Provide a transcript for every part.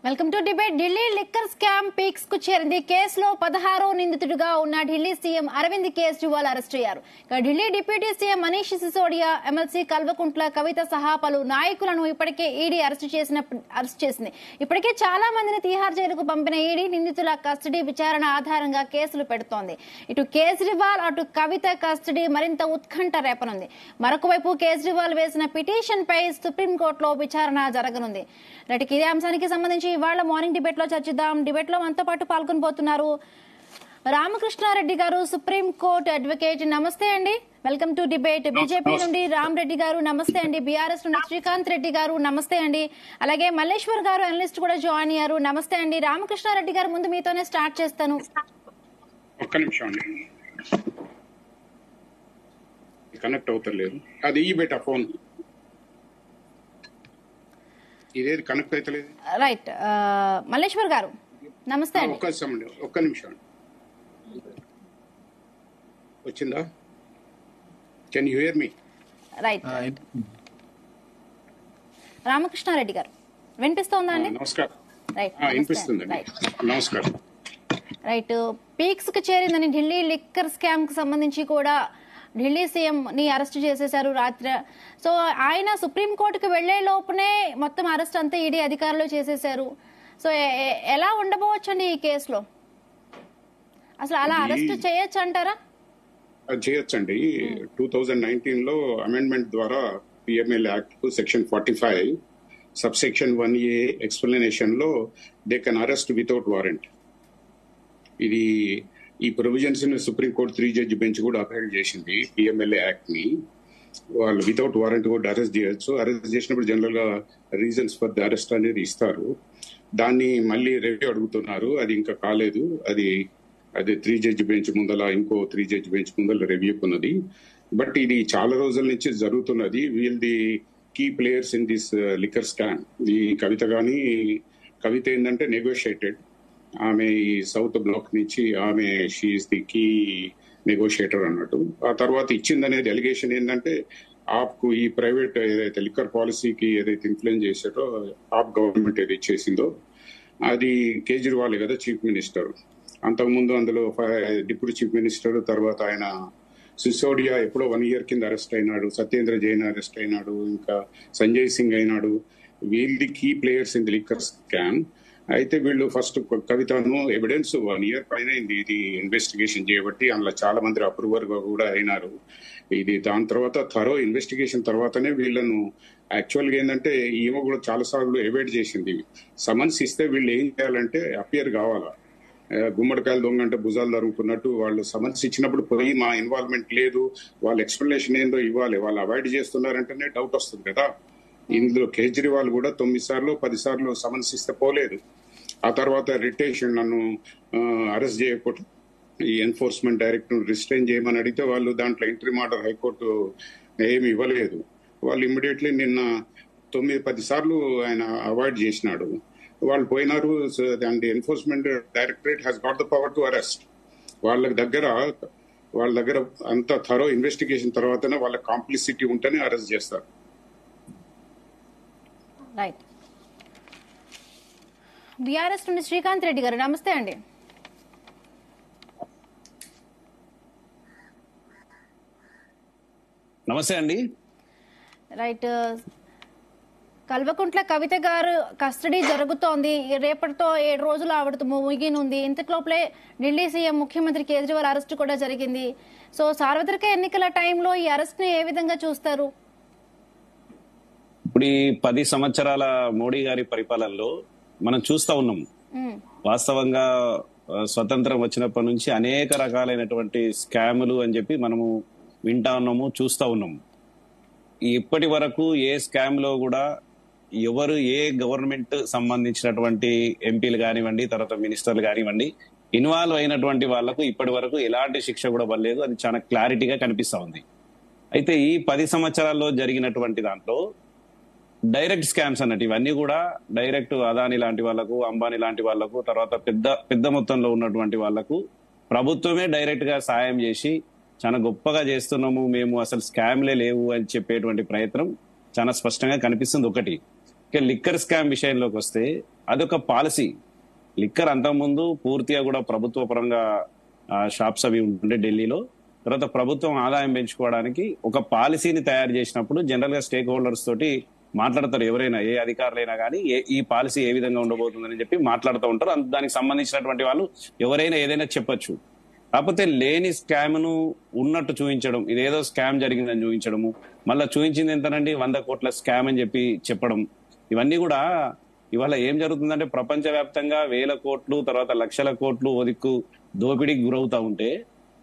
Welcome to debate. Delhi liquor scam peaks కు చేరింది. కేసులో 16వ నిందితుడిగా ఉన్న ఢిల్లీ సీఎం అరవింద్ కేజ్రీవాల్ అరెస్ట్ అయ్యారు. Delhi deputy CM Manish Sisodia, MLC Kalvakuntla Kavitha సహా పలు నాయకులను ఇప్పటికే ఈడీ అరెస్ట్ చేసింది. ఇప్పటికే చాలా మందిని తీహార్ జైలుకు పంపిన ఈడీ నిందితుల కస్టడీ విచారణ ఆధారంగా కేసులు పెడుతోంది. ఇటు కేజ్రీవాల్ అటు కవిత కస్టడీ మరింత ఉత్కంఠ రేపనుంది. మరొక వైపు కేజ్రీవాల్ వేసిన పిటిషన్ పై సుప్రీంకోర్టులో విచారణ జరగనుంది. ఇదే అంశానికి సంబంధించి ఇవాళ మార్నింగ్ డిబేట్ లో చర్చిద్దాం. డిబేట్ లో మనతో పాటు పాల్గొనబోతున్నారు రామకృష్ణారెడ్డి గారు, సుప్రీంకోర్టు అడ్వకేట్. నమస్తే అండి, వెల్కమ్ టు డిబేట్. బీజేపీ నుండి రామ్ రెడ్డి గారు నమస్తే అండి. బీఆర్ఎస్ నుండి శ్రీకాంత్ రెడ్డి గారు నమస్తే అండి. అలాగే మల్లేశ్వర్ గారు అనలిస్ట్ కూడా జాయిన్ అయ్యారు. నమస్తే అండి. రామకృష్ణారెడ్డి గారు, ముందు మీతోనే స్టార్ట్ చేస్తాను. ఒక్క నిమిషం అండి, కనెక్ట్ అవుతలేదు. అది ఈ బెట ఫోన్ ఇదేది కనెక్ట్ అవుతలేదు. రైట్, మల్లేశ్వర్ గారు నమస్తే అండి. ఒక్క నిమిషం వచ్చిందా? Can you hear me? Right, Ramakrishna Reddy గారు వినిపిస్తోందా అండి? నమస్కారం. రైట్, వినిపిస్తుందండి. నమస్కారం. రైట్, పీక్స్ కు చేరిందని ఢిల్లీ లిక్కర్ స్కామ్ కు సంబంధించి కూడా ఢిల్లీ సీఎం ని అరెస్ట్ చేసేశారు రాత్రి. సో ఆయన సుప్రీంకోర్టుకు వెళ్లే లోపునే మొత్తం అరెస్ట్ అంతా ఈడీ అధికారులు చేసేశారు. సో ఎలా ఉండబోవచ్చండి ఈ కేసులో? అసలు అలా అరెస్ట్ చేయొచ్చు అంటారా? చేయొచ్చండి. 2019 లో అమెండ్మెంట్ ద్వారా PML act section 45 subsection 1A explanation లో they can arrest without warrant. ఇది ఈ ప్రొవిజన్స్ ని సుప్రీంకోర్టు 3 జడ్జి బెంచ్ కూడా అప్హెల్డ్ చేసింది. పిఎంఎల్ఏ యాక్ట్ ని వాళ్ళు వితౌట్ వారెంట్ కూడా అరెస్ట్ చేయొచ్చు. అరెస్ట్ చేసినప్పుడు జనరల్ గా రీజన్స్ ఫర్ ది అరెస్ట్ అనేది ఇస్తారు. దాన్ని మళ్ళీ రివ్యూ అడుగుతున్నారు. అది ఇంకా కాలేదు. అది 3 జడ్జి బెంచ్ ముందల, ఇంకో 3 జడ్జి బెంచ్ ముందల రివ్యూకున్నది. బట్ ఇది చాలా రోజుల నుంచి జరుగుతున్నది. Will the key players in this liquor scam. ఈ కవిత ఏంటంటే నెగోషియేటెడ్. ఆమె ఈ సౌత్ బ్లాక్ నుంచి ఆమె షీఈస్ ది కీ నెగోషియేటర్ అన్నట్టు. ఆ తర్వాత ఇచ్చిందనేది అలిగేషన్ ఏంటంటే ఆప్కు ఈ ప్రైవేట్ ఏదైతే లిక్కర్ పాలసీకి ఏదైతే ఇన్ఫ్లుయెన్స్ చేశారో ఆప్ గవర్నమెంట్ ఏదైతే చేసిందో అది కేజ్రీవాల్ కదా చీఫ్ మినిస్టర్. అంతకుముందు అందులో డిప్యూటీ చీఫ్ మినిస్టర్, తర్వాత ఆయన సిసోడియా ఎప్పుడో 1 year కింద అరెస్ట్ అయినాడు. సత్యేంద్ర జైన్ అరెస్ట్ అయినాడు. ఇంకా సంజయ్ సింగ్ అయినాడు. Will the key players in the liquor scam. అయితే వీళ్ళు ఫస్ట్ కవితను ఎవిడెన్స్ 1 year పైన ఇది ఇన్వెస్టిగేషన్ చేయబట్టి అందులో చాలా మంది అప్రూవర్ గా కూడా అయినారు. ఇది దాని తర్వాత థరో ఇన్వెస్టిగేషన్ తర్వాతనే వీళ్ళను యాక్చువల్ గా ఏంటంటే ఈమె కూడా చాలా సార్లు ఎవేట్ చేసింది. సమన్స్ ఇస్తే వీళ్ళు ఏం చేయాలంటే అపియర్ కావాలా. గుమ్మడికాయలు దొంగ అంటే భుజాలు జరుగుతున్నట్టు వాళ్ళు సమన్స్ ఇచ్చినప్పుడు పోయి మా ఇన్వాల్వ్మెంట్ లేదు, వాళ్ళ ఎక్స్ప్లెనేషన్ ఏందో ఇవ్వాలి. వాళ్ళు అవాయిడ్ చేస్తున్నారంటేనే డౌట్ వస్తుంది కదా. ఇందులో కేజ్రీవాల్ కూడా 9 సార్లు 10 సార్లు సమన్స్ ఇస్తే పోలేదు. ఆ తర్వాత రిటేషన్ నన్ను అరెస్ట్ చేయకపోతే ఈ ఎన్ఫోర్స్మెంట్ డైరెక్టర్ రిస్ట్రైన్ చేయమని అడిగితే వాళ్ళు దాంట్లో ఇంటరిమ్ ఆర్డర్ హైకోర్టు ఏమి ఇవ్వలేదు. వాళ్ళు ఇమ్మీడియట్లీ నిన్న 9-10 సార్లు ఆయన అవాయిడ్ చేసినాడు. వాళ్ళు పోయినారు. దాని enforcement directorate has got the power to arrest. వాళ్ళ దగ్గర అంత థరో ఇన్వెస్టిగేషన్ తర్వాతనే వాళ్ళ కాంప్లిసిటీ ఉంటేనే అరెస్ట్ చేస్తారు. రైట్, బీఆర్ఎస్ నుండి శ్రీకాంత్ రెడ్డి గారు నమస్తే అండి. నమస్తే అండి. రైట్, కల్వకుంట్ల కవిత గారు కస్టడీ జరుగుతోంది. రేపటితో 7 రోజులు ఆవిడతో ముగినుంది. ఇంతలోపలే ఢిల్లీ సీఎం ముఖ్యమంత్రి కేజ్రీవాల్ అరెస్ట్ కూడా జరిగింది. సో సార్వత్రిక ఎన్నికల టైంలో ఈ అరెస్ట్ ని ఏ విధంగా చూస్తారు? ఇప్పుడు ఈ 10 సంవత్సరాల మోడీ గారి పరిపాలనలో మనం చూస్తా ఉన్నాం. వాస్తవంగా స్వతంత్రం వచ్చినప్పటి నుంచి అనేక రకాలైనటువంటి స్కాములు అని చెప్పి మనము వింటా ఉన్నాము, చూస్తా ఉన్నాము. ఇప్పటి వరకు ఏ స్కామ్ లో కూడా ఎవరు ఏ గవర్నమెంట్ సంబంధించినటువంటి ఎంపీలు కానివ్వండి, తర్వాత మినిస్టర్లు కానివ్వండి, ఇన్వాల్వ్ అయినటువంటి వాళ్లకు ఇప్పటి వరకు ఎలాంటి శిక్ష కూడా పడలేదు. అది చాలా క్లారిటీగా కనిపిస్తా ఉంది. అయితే ఈ 10 సంవత్సరాల్లో జరిగినటువంటి దాంట్లో డైరెక్ట్ స్కామ్స్ అన్నట్టు ఇవన్నీ కూడా డైరెక్ట్ అదాని లాంటి వాళ్లకు, అంబానీ లాంటి వాళ్లకు, తర్వాత పెద్ద మొత్తంలో ఉన్నటువంటి వాళ్లకు ప్రభుత్వమే డైరెక్ట్ గా సాయం చేసి చాలా గొప్పగా చేస్తున్నాము, మేము అసలు స్కామ్లే లేవు అని చెప్పేటువంటి ప్రయత్నం చాలా స్పష్టంగా కనిపిస్తుంది. ఒకటి ఇక లిక్కర్ స్కామ్ విషయంలోకి వస్తే అదొక పాలసీ. లిక్కర్ అంతకుముందు పూర్తిగా కూడా ప్రభుత్వ పరంగా షాప్స్ అవి ఉంటుండే ఢిల్లీలో. తర్వాత ప్రభుత్వం ఆదాయం పెంచుకోవడానికి ఒక పాలసీని తయారు చేసినప్పుడు జనరల్ గా స్టేక్ హోల్డర్స్ తోటి మాట్లాడతారు. ఎవరైనా ఏ అధికారులైనా కానీ ఈ పాలసీ ఏ విధంగా ఉండబోతుందని చెప్పి మాట్లాడుతూ ఉంటారు. దానికి సంబంధించినటువంటి వాళ్ళు ఎవరైనా ఏదైనా చెప్పొచ్చు. కాకపోతే లేని స్కామ్ ను ఉన్నట్టు చూపించడం, ఇదేదో స్కామ్ జరిగిందని చూపించడము, మళ్ళీ చూపించింది ఎంతనండి 100 కోట్ల స్కామ్ అని చెప్పి చెప్పడం, ఇవన్నీ కూడా ఇవాళ ఏం జరుగుతుందంటే ప్రపంచవ్యాప్తంగా 1000 కోట్లు తర్వాత లక్షల కోట్లు ఒదిక్కు దోపిడీకి గురవుతా ఉంటే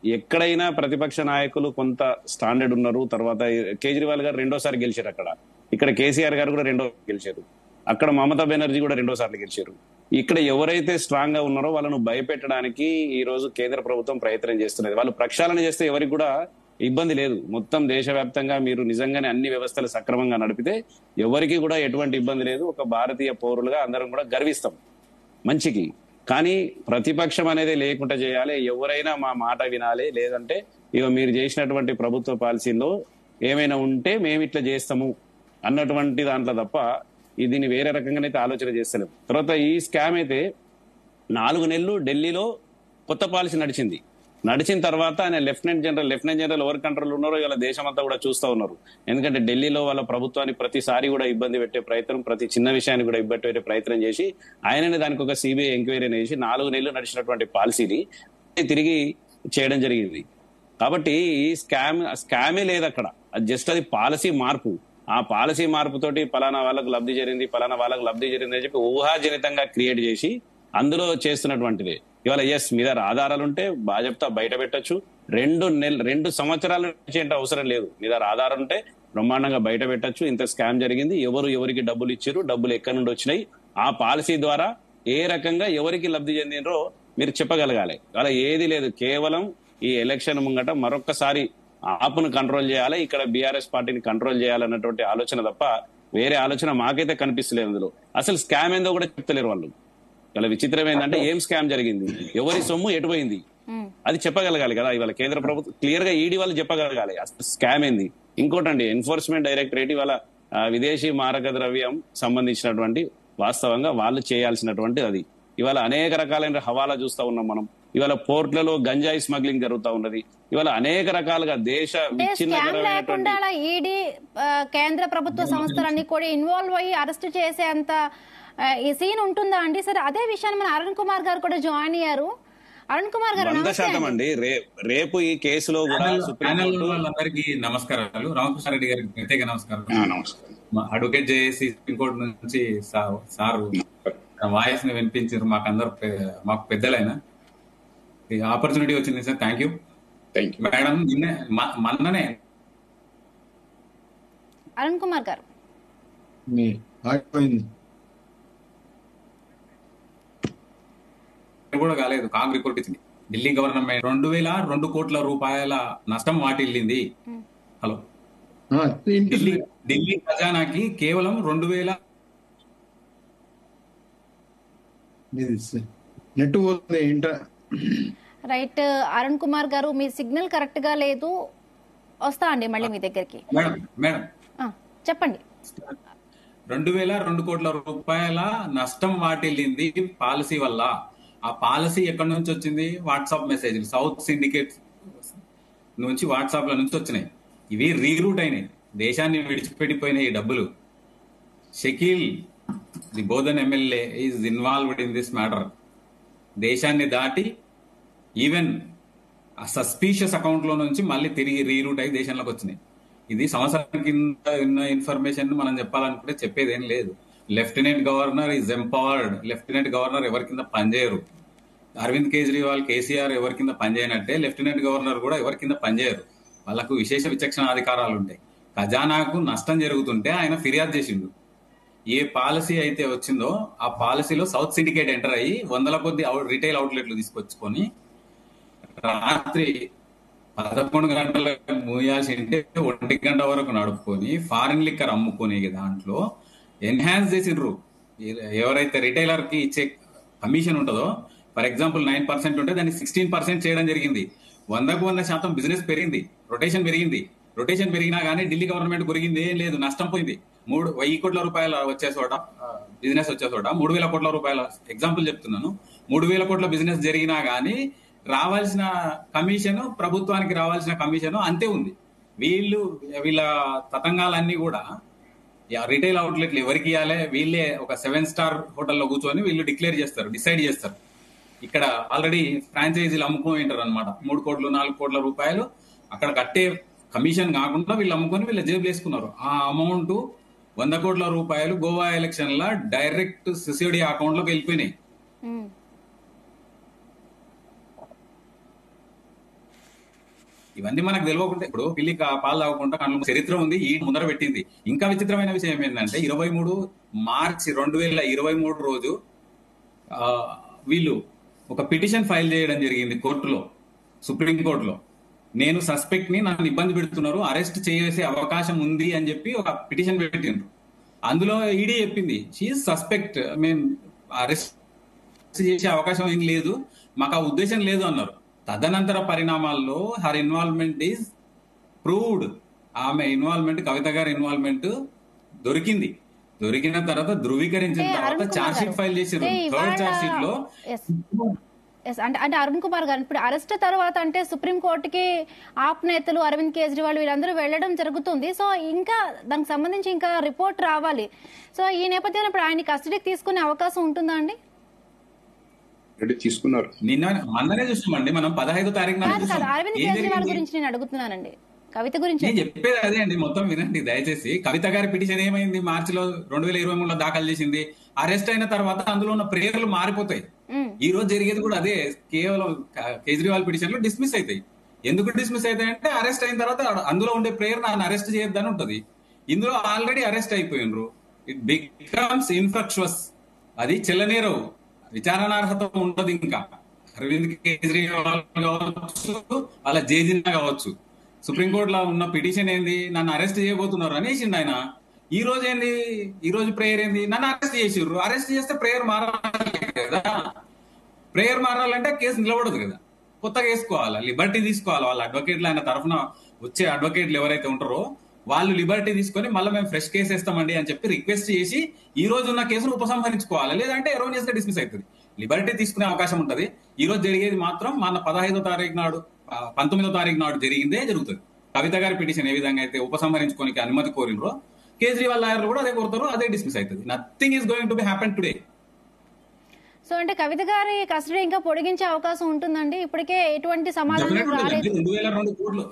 ఎక్కడైనా ప్రతిపక్ష నాయకులు కొంత స్టాండర్డ్ ఉన్నారు. తర్వాత కేజ్రీవాల్ గారు 2వ సారి గెలిచారు అక్కడ. ఇక్కడ కేసీఆర్ గారు కూడా 2వ గెలిచారు. అక్కడ మమతా బెనర్జీ కూడా 2వ సార్లు గెలిచారు. ఇక్కడ ఎవరైతే స్ట్రాంగ్ గా ఉన్నారో వాళ్ళను భయపెట్టడానికి ఈ రోజు కేంద్ర ప్రభుత్వం ప్రయత్నం చేస్తున్నది. వాళ్ళు ప్రక్షాళన చేస్తే ఎవరికి కూడా ఇబ్బంది లేదు. మొత్తం దేశవ్యాప్తంగా మీరు నిజంగానే అన్ని వ్యవస్థలు సక్రమంగా నడిపితే ఎవరికి కూడా ఎటువంటి ఇబ్బంది లేదు. ఒక భారతీయ పౌరులుగా అందరం కూడా గర్విస్తాం మంచికి. కానీ ప్రతిపక్షం అనేది లేకుండా చేయాలి. ఎవరైనా మా మాట వినాలి. లేదంటే ఇక మీరు చేసినటువంటి ప్రభుత్వ పాలసీలో ఏమైనా ఉంటే మేము ఇట్లా చేస్తాము అన్నటువంటి దాంట్లో తప్ప దీన్ని వేరే రకంగానైతే ఆలోచన చేస్తలేము. తర్వాత ఈ స్కామ్ అయితే 4 నెలలు ఢిల్లీలో కొత్త పాలసీ నడిచిన తర్వాత ఆయన లెఫ్టినెంట్ జనరల్ ఎవరి కంట్రోల్ ఉన్నారో ఇలా దేశమంతా కూడా చూస్తూ ఉన్నారు. ఎందుకంటే ఢిల్లీలో వాళ్ళ ప్రభుత్వాన్ని ప్రతిసారి కూడా ఇబ్బంది పెట్టే ప్రయత్నం, ప్రతి చిన్న విషయాన్ని కూడా ఇబ్బంది పెట్టే ప్రయత్నం చేసి ఆయననే దానికి ఒక సిబిఐ ఎంక్వైరీని వేసి 4 నెలలు నడిచినటువంటి పాలసీని తిరిగి చేయడం జరిగింది. కాబట్టి ఈ స్కామే లేదు అక్కడ. అది జస్ట్ అది పాలసీ మార్పు. ఆ పాలసీ మార్పుతోటి పలానా వాళ్ళకు లబ్ధి జరిగింది అని చెప్పి ఊహాజనితంగా క్రియేట్ చేసి అందులో చేస్తున్నటువంటిది. ఇవాళ మీ దగ్గర ఆధారాలు ఉంటే భాజపా బయట పెట్టచ్చు. 2 సంవత్సరాల నుంచి అంటే అవసరం లేదు. మీ దగ్గర ఆధారం ఉంటే బ్రహ్మాండంగా బయట పెట్టచ్చు. ఇంత స్కామ్ జరిగింది, ఎవరికి డబ్బులు ఇచ్చారు, డబ్బులు ఎక్కడి నుండి వచ్చినాయి, ఆ పాలసీ ద్వారా ఏ రకంగా ఎవరికి లబ్ధి చెందినరో మీరు చెప్పగలగాలి. అలా ఏది లేదు. కేవలం ఈ ఎలక్షన్ ముంగట మరొక్కసారి ఆపును కంట్రోల్ చేయాలి, ఇక్కడ బీఆర్ఎస్ పార్టీని కంట్రోల్ చేయాలన్నటువంటి ఆలోచన తప్ప వేరే ఆలోచన మాకైతే కనిపిస్తలేదు. అందులో అసలు స్కామ్ ఏందో కూడా చెప్తలేరు వాళ్ళు. ఇలా విచిత్రం ఏంటంటే ఏం స్కామ్ జరిగింది, ఎవరి సొమ్ము ఎటుపోయింది అది చెప్పగలగాలి కదా. ఇవాళ కేంద్ర ప్రభుత్వం క్లియర్ గా ఈడీ వాళ్ళు చెప్పగలగాలి అసలు స్కామ్ ఏంది. ఇంకోటండి, ఎన్ఫోర్స్మెంట్ డైరెక్టరేట్ ఇవాళ విదేశీ మారక ద్రవ్యం సంబంధించినటువంటి వాస్తవంగా వాళ్ళు చేయాల్సినటువంటి అది. ఇవాళ అనేక రకాలైన హవాలా చూస్తా ఉన్నాం మనం. ఇవాళ పోర్ట్లలో గంజాయి స్మగ్లింగ్ జరుగుతా ఉన్నది. ఇవాళ అనేక రకాలుగా దేశ లేకుండా ఈడీ కేంద్ర ప్రభుత్వ సంస్థలన్నీ కూడా ఇన్వాల్వ్ అయ్యి అరెస్ట్ చేసేంత ఈ సీన్ ఉంటుందా అండి? సరే, అదే విషయాన్ని మన అరుణ్ కుమార్ గారు కూడా జాయిన్ అయ్యారు. అరుణ్ కుమార్ గారు 100% అండి. రేపు ఈ కేసులో కూడా అందరికీ నమస్కారాలు. రామకృష్ణారెడ్డి గారికి ప్రత్యేక నమస్కారం. అడ్వకేట్ జేఏసీ సుప్రీంకోర్టు నుంచి సారు వాయిస్ ని వినిపించారు. మాకు పెద్దలైన ఆపర్చునిటీ వచ్చింది సార్. Thank you madam. మొన్ననే అరుణ్ కుమార్ గారు కూడా కాలేదు. కాంగ్రెస్ రిపోర్ట్ ఇచ్చింది. ఢిల్లీ గవర్నమెంట్ 2002 కోట్ల రూపాయల నష్టం వాటిల్లింది. హలో, ఢిల్లీ ఖజానాకి కేవలం 2000 నెట్ రైట్. అరుణ్ కుమార్ గారు, మీ సిగ్నల్ కరెక్ట్ గా లేదు. వస్తా అండి మళ్ళీ మీ దగ్గరికి. మేడం చెప్పండి. 2002 కోట్ల రూపాయల నష్టం వాటిల్లింది పాలసీ వల్ల. ఆ పాలసీ ఎక్కడి నుంచి వచ్చింది? వాట్సాప్ మెసేజ్లు, సౌత్ సిండికేట్ నుంచి వాట్సాప్ లో నుంచి వచ్చినాయి. ఇవి రీరూట్ అయినాయి, దేశాన్ని విడిచిపెట్టిపోయినాయి ఈ డబ్బులు. Shakeel the Bodhan MLA is involved in this matter. దేశాన్ని దాటి ఈవెన్ ఆ సస్పీషియస్ అకౌంట్ లో నుంచి మళ్ళీ తిరిగి రీరూట్ అయి దేశంలోకి వచ్చినాయి. ఇది సంవత్సరం కింద ఉన్న ఇన్ఫర్మేషన్ మనం చెప్పాలనుకుంటే చెప్పేది ఏం లేదు. Lieutenant governor is empowered. Lieutenant governor ఎవరి కింద పనిచేయరు. అరవింద్ కేజ్రీవాల్, కేసీఆర్ ఎవరి కింద పనిచేయనట్టే లెఫ్టినెంట్ గవర్నర్ కూడా ఎవరి కింద పనిచేయరు. వాళ్ళకు విశేష విచక్షణ అధికారాలు ఉంటాయి. ఖజానాకు నష్టం జరుగుతుంటే ఆయన ఫిర్యాదు చేసిండు. ఏ పాలసీ అయితే వచ్చిందో ఆ పాలసీలో సౌత్ సిండికేట్ ఎంటర్ అయ్యి 100ల కొద్ది రిటైల్ అవుట్లెట్లు తీసుకొచ్చుకొని రాత్రి 11 గంటలకు మూయాల్సి ఉంటే 1 గంట వరకు నడుపుకొని ఫారిన్ లిక్కర్ అమ్ముకునే దాంట్లో ఎన్హాన్స్ చేసిండ్రు. ఎవరైతే రిటైలర్ కి ఇచ్చే కమిషన్ ఉంటుందో, ఫర్ ఎగ్జాంపుల్ 9% ఉంటే దాన్ని 16% చేయడం జరిగింది. 100% బిజినెస్ పెరిగింది, రొటేషన్ పెరిగింది. రొటేషన్ పెరిగినా కానీ ఢిల్లీ గవర్నమెంట్ గురిగింది ఏం లేదు, నష్టం పోయింది. 1000 కోట్ల రూపాయల వచ్చే చోట బిజినెస్ వచ్చే చోట 3000 కోట్ల రూపాయల ఎగ్జాంపుల్ చెప్తున్నాను. 3000 కోట్ల బిజినెస్ జరిగినా గానీ రావాల్సిన కమిషన్, ప్రభుత్వానికి రావాల్సిన కమిషన్ అంతే ఉంది. వీళ్ళ తతంగాలన్నీ కూడా రిటైల్ అవుట్లెట్లు ఎవరికి ఇవ్వాలి, వీళ్ళే ఒక 7 స్టార్ హోటల్లో కూర్చొని వీళ్ళు డిసైడ్ చేస్తారు. ఇక్కడ ఆల్రెడీ ఫ్రాంచైజీలు అమ్ముకుంటారు అనమాట. 3 కోట్లు 4 కోట్ల రూపాయలు అక్కడ కట్టే కమిషన్ కాకుండా వీళ్ళు అమ్ముకొని వీళ్ళ జేబులు వేసుకున్నారు. ఆ అమౌంట్ 100 కోట్ల రూపాయలు గోవా ఎలక్షన్ లా డైరెక్ట్ సిసిడి అకౌంట్ లోకి వెళ్ళిపోయినాయి. ఇవన్నీ మనకు తెలియకుండా ఇప్పుడు పిల్లి పాలు తాగకుండా కళ్ళు చరిత్ర ఉంది, ఈ ముందర పెట్టింది. ఇంకా విచిత్రమైన విషయం ఏంటంటే 23 మార్చి 2023 రోజు వీళ్ళు ఒక పిటిషన్ ఫైల్ చేయడం జరిగింది కోర్టులో, సుప్రీం కోర్టులో. నేను సస్పెక్ట్ ని నన్ను ఇబ్బంది పెడుతున్నారు, అరెస్ట్ చేసే అవకాశం ఉంది అని చెప్పి ఒక పిటిషన్ పెట్టిండ్రు. అందులో ఈడీ చెప్పింది షీఈ్ సస్పెక్ట్, మేము అరెస్ట్ చేసే అవకాశం ఏం లేదు, మాకు ఆ ఉద్దేశం లేదు అన్నారు. తదనంతర పరిణామాల్లో హర్ ఇన్వాల్వ్మెంట్ ఈజ్ ప్రూవ్డ్. ఆమె ఇన్వాల్వ్మెంట్, కవిత గారి ఇన్వాల్వ్మెంట్ దొరికిన తర్వాత ధృవీకరించిన తర్వాత ఛార్జ్ షీట్ ఫైల్ చేసారు. థర్డ్ ఛార్జ్ షీట్ లో అంటే అరుణ్ కుమార్ గారు ఇప్పుడు అరెస్ట్ తర్వాత అంటే సుప్రీం కోర్టుకి ఆప్ నేతలు అరవింద్ కేజ్రీవాల్ వీళ్ళందరూ వెళ్ళడం జరుగుతుంది. సో ఇంకా దానికి సంబంధించి ఇంకా రిపోర్ట్ రావాలి. సో ఈ నేపథ్యంలో ఇప్పుడు ఆయన కస్టడీకి తీసుకునే అవకాశం ఉంటుందా అండి? తీసుకున్నారు. మొన్ననే చూస్తామండి మనం 15వ తారీఖున. అరవింద్ కేజ్రీవాల్ గురించి నేను అడుగుతున్నానండి, కవిత గురించి నేను చెప్పేది అదే అండి. మొత్తం వినండి దయచేసి. కవిత గారి పిటిషన్ ఏమైంది, మార్చిలో 2023లో దాఖలు చేసింది. అరెస్ట్ అయిన తర్వాత అందులో ఉన్న ప్రేయర్లు మారిపోతాయి. ఈ రోజు జరిగేది కూడా అదే. కేవలం కేజ్రీవాల్ పిటిషన్లు డిస్మిస్ అవుతాయి. ఎందుకు డిస్మిస్ అవుతాయి అంటే అరెస్ట్ అయిన తర్వాత అందులో ఉండే ప్రేయర్ నన్ను అరెస్ట్ చేయొద్దని ఉంటది. ఇందులో ఆల్రెడీ అరెస్ట్ అయిపోయినరు. It becomes infructuous. అది చెల్లనేరవు, విచారణార్హత ఉండదు. ఇంకా అరవింద్ కేజ్రీవాల్ కావచ్చు, అలా జేజిన్నా కావచ్చు. సుప్రీంకోర్టులో ఉన్న పిటిషన్ ఏంది, నన్ను అరెస్ట్ చేయబోతున్నారు అనేసిండు ఆయన. ఈ రోజు ఏంది, ఈ రోజు ప్రేయర్ ఏంది, నన్ను అరెస్ట్ చేసిర్రు. అరెస్ట్ చేస్తే ప్రేయర్ మారాలి కదా. ప్రేయర్ మారాలంటే కేసు నిలబడదు కదా, కొత్తగా వేసుకోవాలి, లిబర్టీ తీసుకోవాలి. వాళ్ళ అడ్వకేట్లు, ఆయన తరఫున వచ్చే అడ్వకేట్లు ఎవరైతే ఉంటారో వాళ్ళు లిబర్టీ తీసుకొని మళ్ళీ మేము ఫ్రెష్ కేసు వేస్తామండి అని చెప్పి రిక్వెస్ట్ చేసి ఈ రోజు ఉన్న కేసును ఉపసంహరించుకోవాలి. లేదంటే ఎరోనియస్ గా డిస్మిస్ అవుతుంది. లిబర్టీ తీసుకునే అవకాశం ఉంటది. ఈ రోజు జరిగేది మాత్రం మన 15వ తారీఖు నాడు 19వ తారీఖు నాడు జరిగిందే జరుగుతుంది. కవిత గారి పిటిషన్ ఏ విధంగా అయితే ఉపసంహరించుకోనికి అనుమతి కోరినరో కేజ్రీవాల్ లాయర్లు కూడా అదే కోరుతారు, అదే డిస్మిస్ అవుతుంది. Nothing is going to be happen today. So అంటే కవిత గారి కస్టడీ ఇంకా పొడిగించే అవకాశం ఉంటుందండి? ఇప్పటికే ఎటువంటి సమాధానం రాలేదు.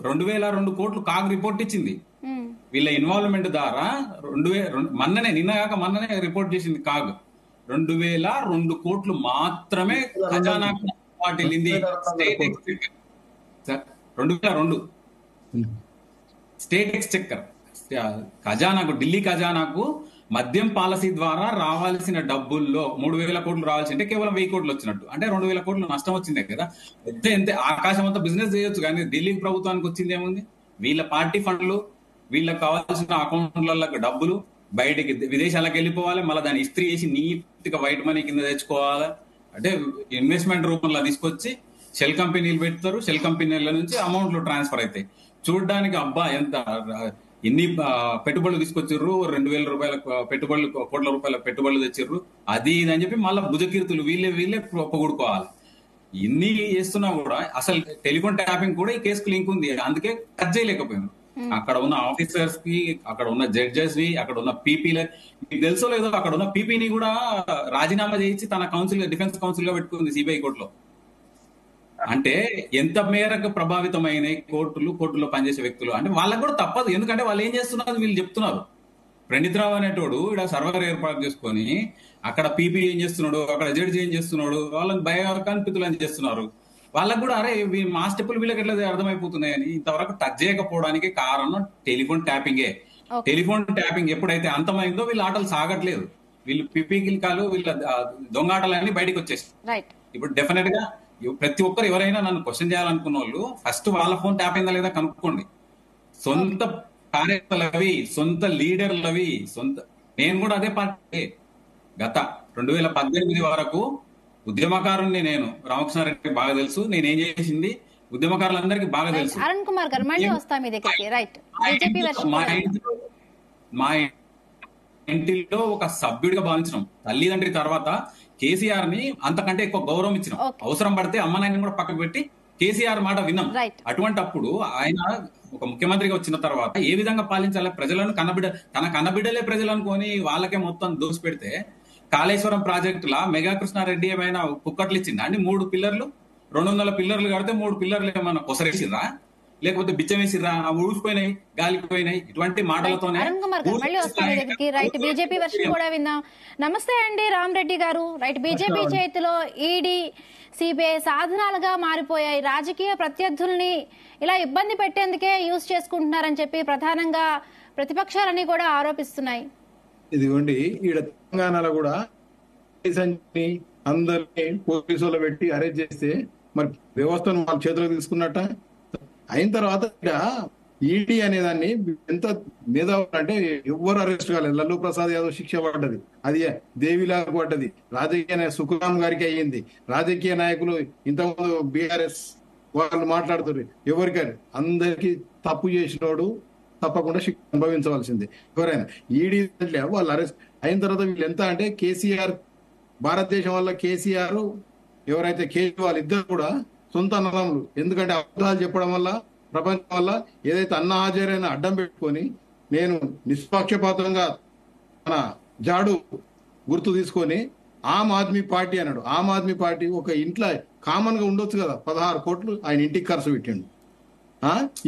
2002 కోట్లు కాగ్ రిపోర్ట్ ఇచ్చింది. వీళ్ళ ఇన్వాల్వ్మెంట్ ద్వారా మొన్ననే రిపోర్ట్ చేసింది కాగ్. 2002 కోట్లు మాత్రమే ఖజానాకు వాటిల్లింది. స్టేట్ ఎక్స్చెక్కర్ 2002 స్టేట్ ఎక్స్చెక్కర్ ఖజానాకు, ఢిల్లీ ఖజానాకు మద్యం పాలసీ ద్వారా రావాల్సిన డబ్బుల్లో 3000 కోట్లు రావాల్సి అంటే కేవలం 1000 కోట్లు వచ్చినట్టు. అంటే 2000 కోట్లు నష్టం వచ్చిందే కదా. ఎంత ఆకాశం అంతా బిజినెస్ చేయొచ్చు, కానీ ఢిల్లీ ప్రభుత్వానికి వచ్చింది ఏముంది? వీళ్ళ పార్టీ ఫండ్లు, వీళ్ళకి కావాల్సిన అకౌంట్లకు డబ్బులు బయటికి విదేశాలకు వెళ్ళిపోవాలి. మళ్ళీ దాన్ని ఇస్త్రీ చేసి నీట్ గా వైట్ మనీ కింద తెచ్చుకోవాలి. అంటే ఇన్వెస్ట్మెంట్ రూపంలో తీసుకొచ్చి షెల్ కంపెనీలు పెడతారు. షెల్ కంపెనీల నుంచి అమౌంట్లు ట్రాన్స్ఫర్ అవుతాయి. చూడడానికి అబ్బా ఎంత ఎన్ని పెట్టుబడులు తీసుకొచ్చిర్రు, 2000 రూపాయల పెట్టుబడులు, కోట్ల రూపాయల పెట్టుబడులు తెచ్చిర్రు, అది ఇది అని చెప్పి మళ్ళీ భుజకీర్తులు వీళ్ళే పొగుడుకోవాలి. ఇన్ని చేస్తున్నా కూడా అసలు టెలిఫోన్ ట్యాపింగ్ కూడా ఈ కేసుకు లింక్ ఉంది. అందుకే కట్ చేయలేకపోయారు. అక్కడ ఉన్న ఆఫీసర్స్ కి, అక్కడ ఉన్న జడ్జెస్ వి, అక్కడ ఉన్న పీపీల, మీకు తెలుసో లేదో అక్కడ ఉన్న పీపీని కూడా రాజీనామా చేయించి తన కౌన్సిల్, డిఫెన్స్ కౌన్సిల్ గా పెట్టుకుంది సిబిఐ కోర్టులో. అంటే ఎంత మేరకు ప్రభావితమైన కోర్టులో పనిచేసే వ్యక్తులు అంటే వాళ్ళకు కూడా తప్పదు. ఎందుకంటే వాళ్ళు ఏం చేస్తున్నారు వీళ్ళు చెప్తున్నారు. ప్రణీత్ రావు అనేటోడు ఇక్కడ సర్వర్ ఏర్పాటు చేసుకొని అక్కడ పీపీ ఏం చేస్తున్నాడు, అక్కడ జడ్జి ఏం చేస్తున్నాడు, వాళ్ళని భయకల్పితులు అని చేస్తున్నారు. వాళ్ళకు కూడా అరే మా స్టెప్పులు వీళ్ళకి ఎట్లా అర్థమైపోతున్నాయని ఇంతవరకు టచ్ చేయకపోవడానికి కారణం టెలిఫోన్ ట్యాపింగే. టెలిఫోన్ ట్యాపింగ్ ఎప్పుడైతే అంతమైందో వీళ్ళ ఆటలు సాగట్లేదు. వీళ్ళు పిపి గిల్కాలు, వీళ్ళ దొంగ ఆటలన్నీ బయటకు వచ్చేస్తాయి. ఇప్పుడు డెఫినెట్ గా ప్రతి ఒక్కరు ఎవరైనా నన్ను క్వశ్చన్ చేయాలనుకున్న వాళ్ళు ఫస్ట్ వాళ్ళ ఫోన్ ట్యాప్ అయిందా లేదా కనుక్కోండి. సొంత కార్యకర్తలవి, సొంత లీడర్లవి, నేను కూడా అదే పార్టీ. గత 2018 వరకు ఉద్యమకారుణ్ణి నేను. రామకృష్ణారెడ్డి బాగా తెలుసు నేనేం చేసింది, ఉద్యమకారులందరికీ బాగా తెలుసు. అరుణ్ కుమార్ గారు మళ్ళీ వస్తా మీ దగ్గరికి. రైట్, బీజేపీ ఇంటిలో ఒక సభ్యుడిగా భావించినాం. తల్లిదండ్రి తర్వాత కేసీఆర్ ని అంతకంటే ఎక్కువ గౌరవం ఇచ్చినాం. Okay. అవసరం పడితే అమ్మ నాయన కూడా పక్కకు పెట్టి కేసీఆర్ మాట విన్నాం. Right. అటువంటప్పుడు ఆయన ఒక ముఖ్యమంత్రిగా వచ్చిన తర్వాత ఏ విధంగా పాలించాలి? ప్రజలను తన కన్నబిడ్డలే ప్రజలు అనుకొని వాళ్ళకే మొత్తం దోసి పెడితే, కాళేశ్వరం ప్రాజెక్టులా మెగా కృష్ణారెడ్డి ఏమైనా కుక్కట్లు ఇచ్చిందా అండి? 3 పిల్లర్లు 200 పిల్లర్లు కడితే 3 పిల్లర్లు ఏమైనా కొసరేసిర్రా, లేకపోతే బిచ్చం వేసిర్రా? ఊసిపోయినాయి, గాలిపోయినాయి. ఇటువంటి మాటలతోనే అరుణ్ కుమార్ గారు మళ్ళీ వస్తాం మీ దగ్గరికి. రైట్, బీజేపీ వర్షన్ కూడా విందాం. నమస్తే అండి రామ్ రెడ్డి గారు. రైట్, బీజేపీ చేతిలో ఈడీ సిబిఐ సాధనాలుగా మారిపోయాయి. రాజకీయ ప్రత్యర్థుల్ని ఇలా ఇబ్బంది పెట్టేందుకే యూజ్ చేసుకుంటున్నారని చెప్పి ప్రధానంగా ప్రతిపక్షాలన్నీ కూడా ఆరోపిస్తున్నాయి. ఇదిగోండి, ఈడ తెలంగాణలో కూడా అందరినీ పోలీసులు పెట్టి అరెస్ట్ చేస్తే మరి వ్యవస్థను వాళ్ళ చేతిలోకి తీసుకున్నట్ట. అయిన తర్వాత ఇక్కడ ఈడీ అనేదాన్ని ఎంత మేధావులు ఎవ్వరు అరెస్ట్ కాలేదు. లల్లూ ప్రసాద్ యాదవ్ శిక్ష పడ్డది, అది దేవిలాగా పడ్డది. రాజకీయ సుఖరాం గారికి అయ్యింది. రాజకీయ నాయకులు ఇంతకుముందు బీఆర్ఎస్ వాళ్ళు మాట్లాడుతున్నారు, ఎవరికని అందరికి తప్పు చేసినోడు తప్పకుండా శిక్ష అనుభవించవలసింది ఎవరైనా. ఈడీ వాళ్ళు అరెస్ట్ అయిన తర్వాత వీళ్ళు ఎంత అంటే కేసీఆర్, భారతదేశం వల్ల కేసీఆర్ ఎవరైతే కేజ్రీవాల్ ఇద్దరు కూడా సొంత అన్నదమ్ములు. ఎందుకంటే అబద్ధాలు చెప్పడం వల్ల, ప్రపంచం వల్ల ఏదైతే అన్న హాజరైన అడ్డం పెట్టుకొని నేను నిష్పక్షపాతంగా మన జాడు గుర్తు తీసుకొని ఆమ్ ఆద్మీ పార్టీ అన్నాడు. ఆమ్ ఆద్మీ పార్టీ ఒక ఇంట్లో కామన్ గా ఉండొచ్చు కదా, 16 కోట్లు ఆయన ఇంటికి ఖర్చు పెట్టిండు.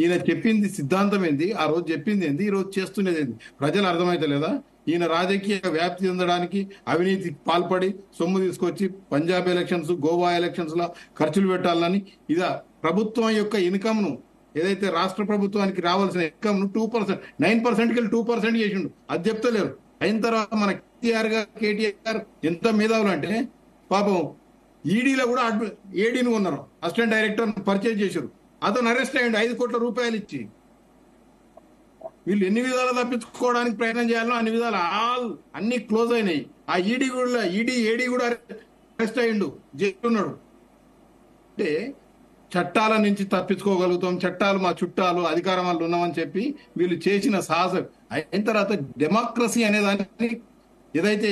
ఈయన చెప్పింది సిద్ధాంతం ఏంది, ఆ రోజు చెప్పింది ఏంది, ఈ రోజు చేస్తున్నది ఏంది ప్రజలు అర్థమైతే లేదా? ఈయన రాజకీయ వ్యాప్తి చెందడానికి అవినీతి పాల్పడి సొమ్ము తీసుకొచ్చి పంజాబ్ ఎలక్షన్స్, గోవా ఎలక్షన్స్ లా ఖర్చులు పెట్టాలని, ఇదా ప్రభుత్వం యొక్క ఇన్కమ్ ను, ఏదైతే రాష్ట్ర ప్రభుత్వానికి రావాల్సిన ఇన్కమ్ ను 2%, 9% కి 2% చేసిండు. అది చెప్తలేరు. అయిన తర్వాత మన కేటీఆర్ ఎంత మేధావులు అంటే పాపం ఈడీలో కూడా ఏడీని ఉన్నారు, అసిస్టెంట్ డైరెక్టర్ పర్చేజ్ చేశారు. అతను అరెస్ట్ అయ్యండి 5 కోట్ల రూపాయలు ఇచ్చి. వీళ్ళు ఎన్ని విధాలు తప్పించుకోవడానికి ప్రయత్నం చేయాలో అన్ని విధాలు అన్ని క్లోజ్ అయినాయి. ఆ ఏడీ కూడా అరెస్ట్ అయ్యిండు, జైలున్నాడు. అంటే చట్టాల నుంచి తప్పించుకోగలుగుతాం, చట్టాలు మా చుట్టాలు, అధికారం వాళ్ళు ఉన్నామని చెప్పి వీళ్ళు చేసిన సాహసం. అయిన తర్వాత డెమోక్రసీ అనే దాన్ని ఏదైతే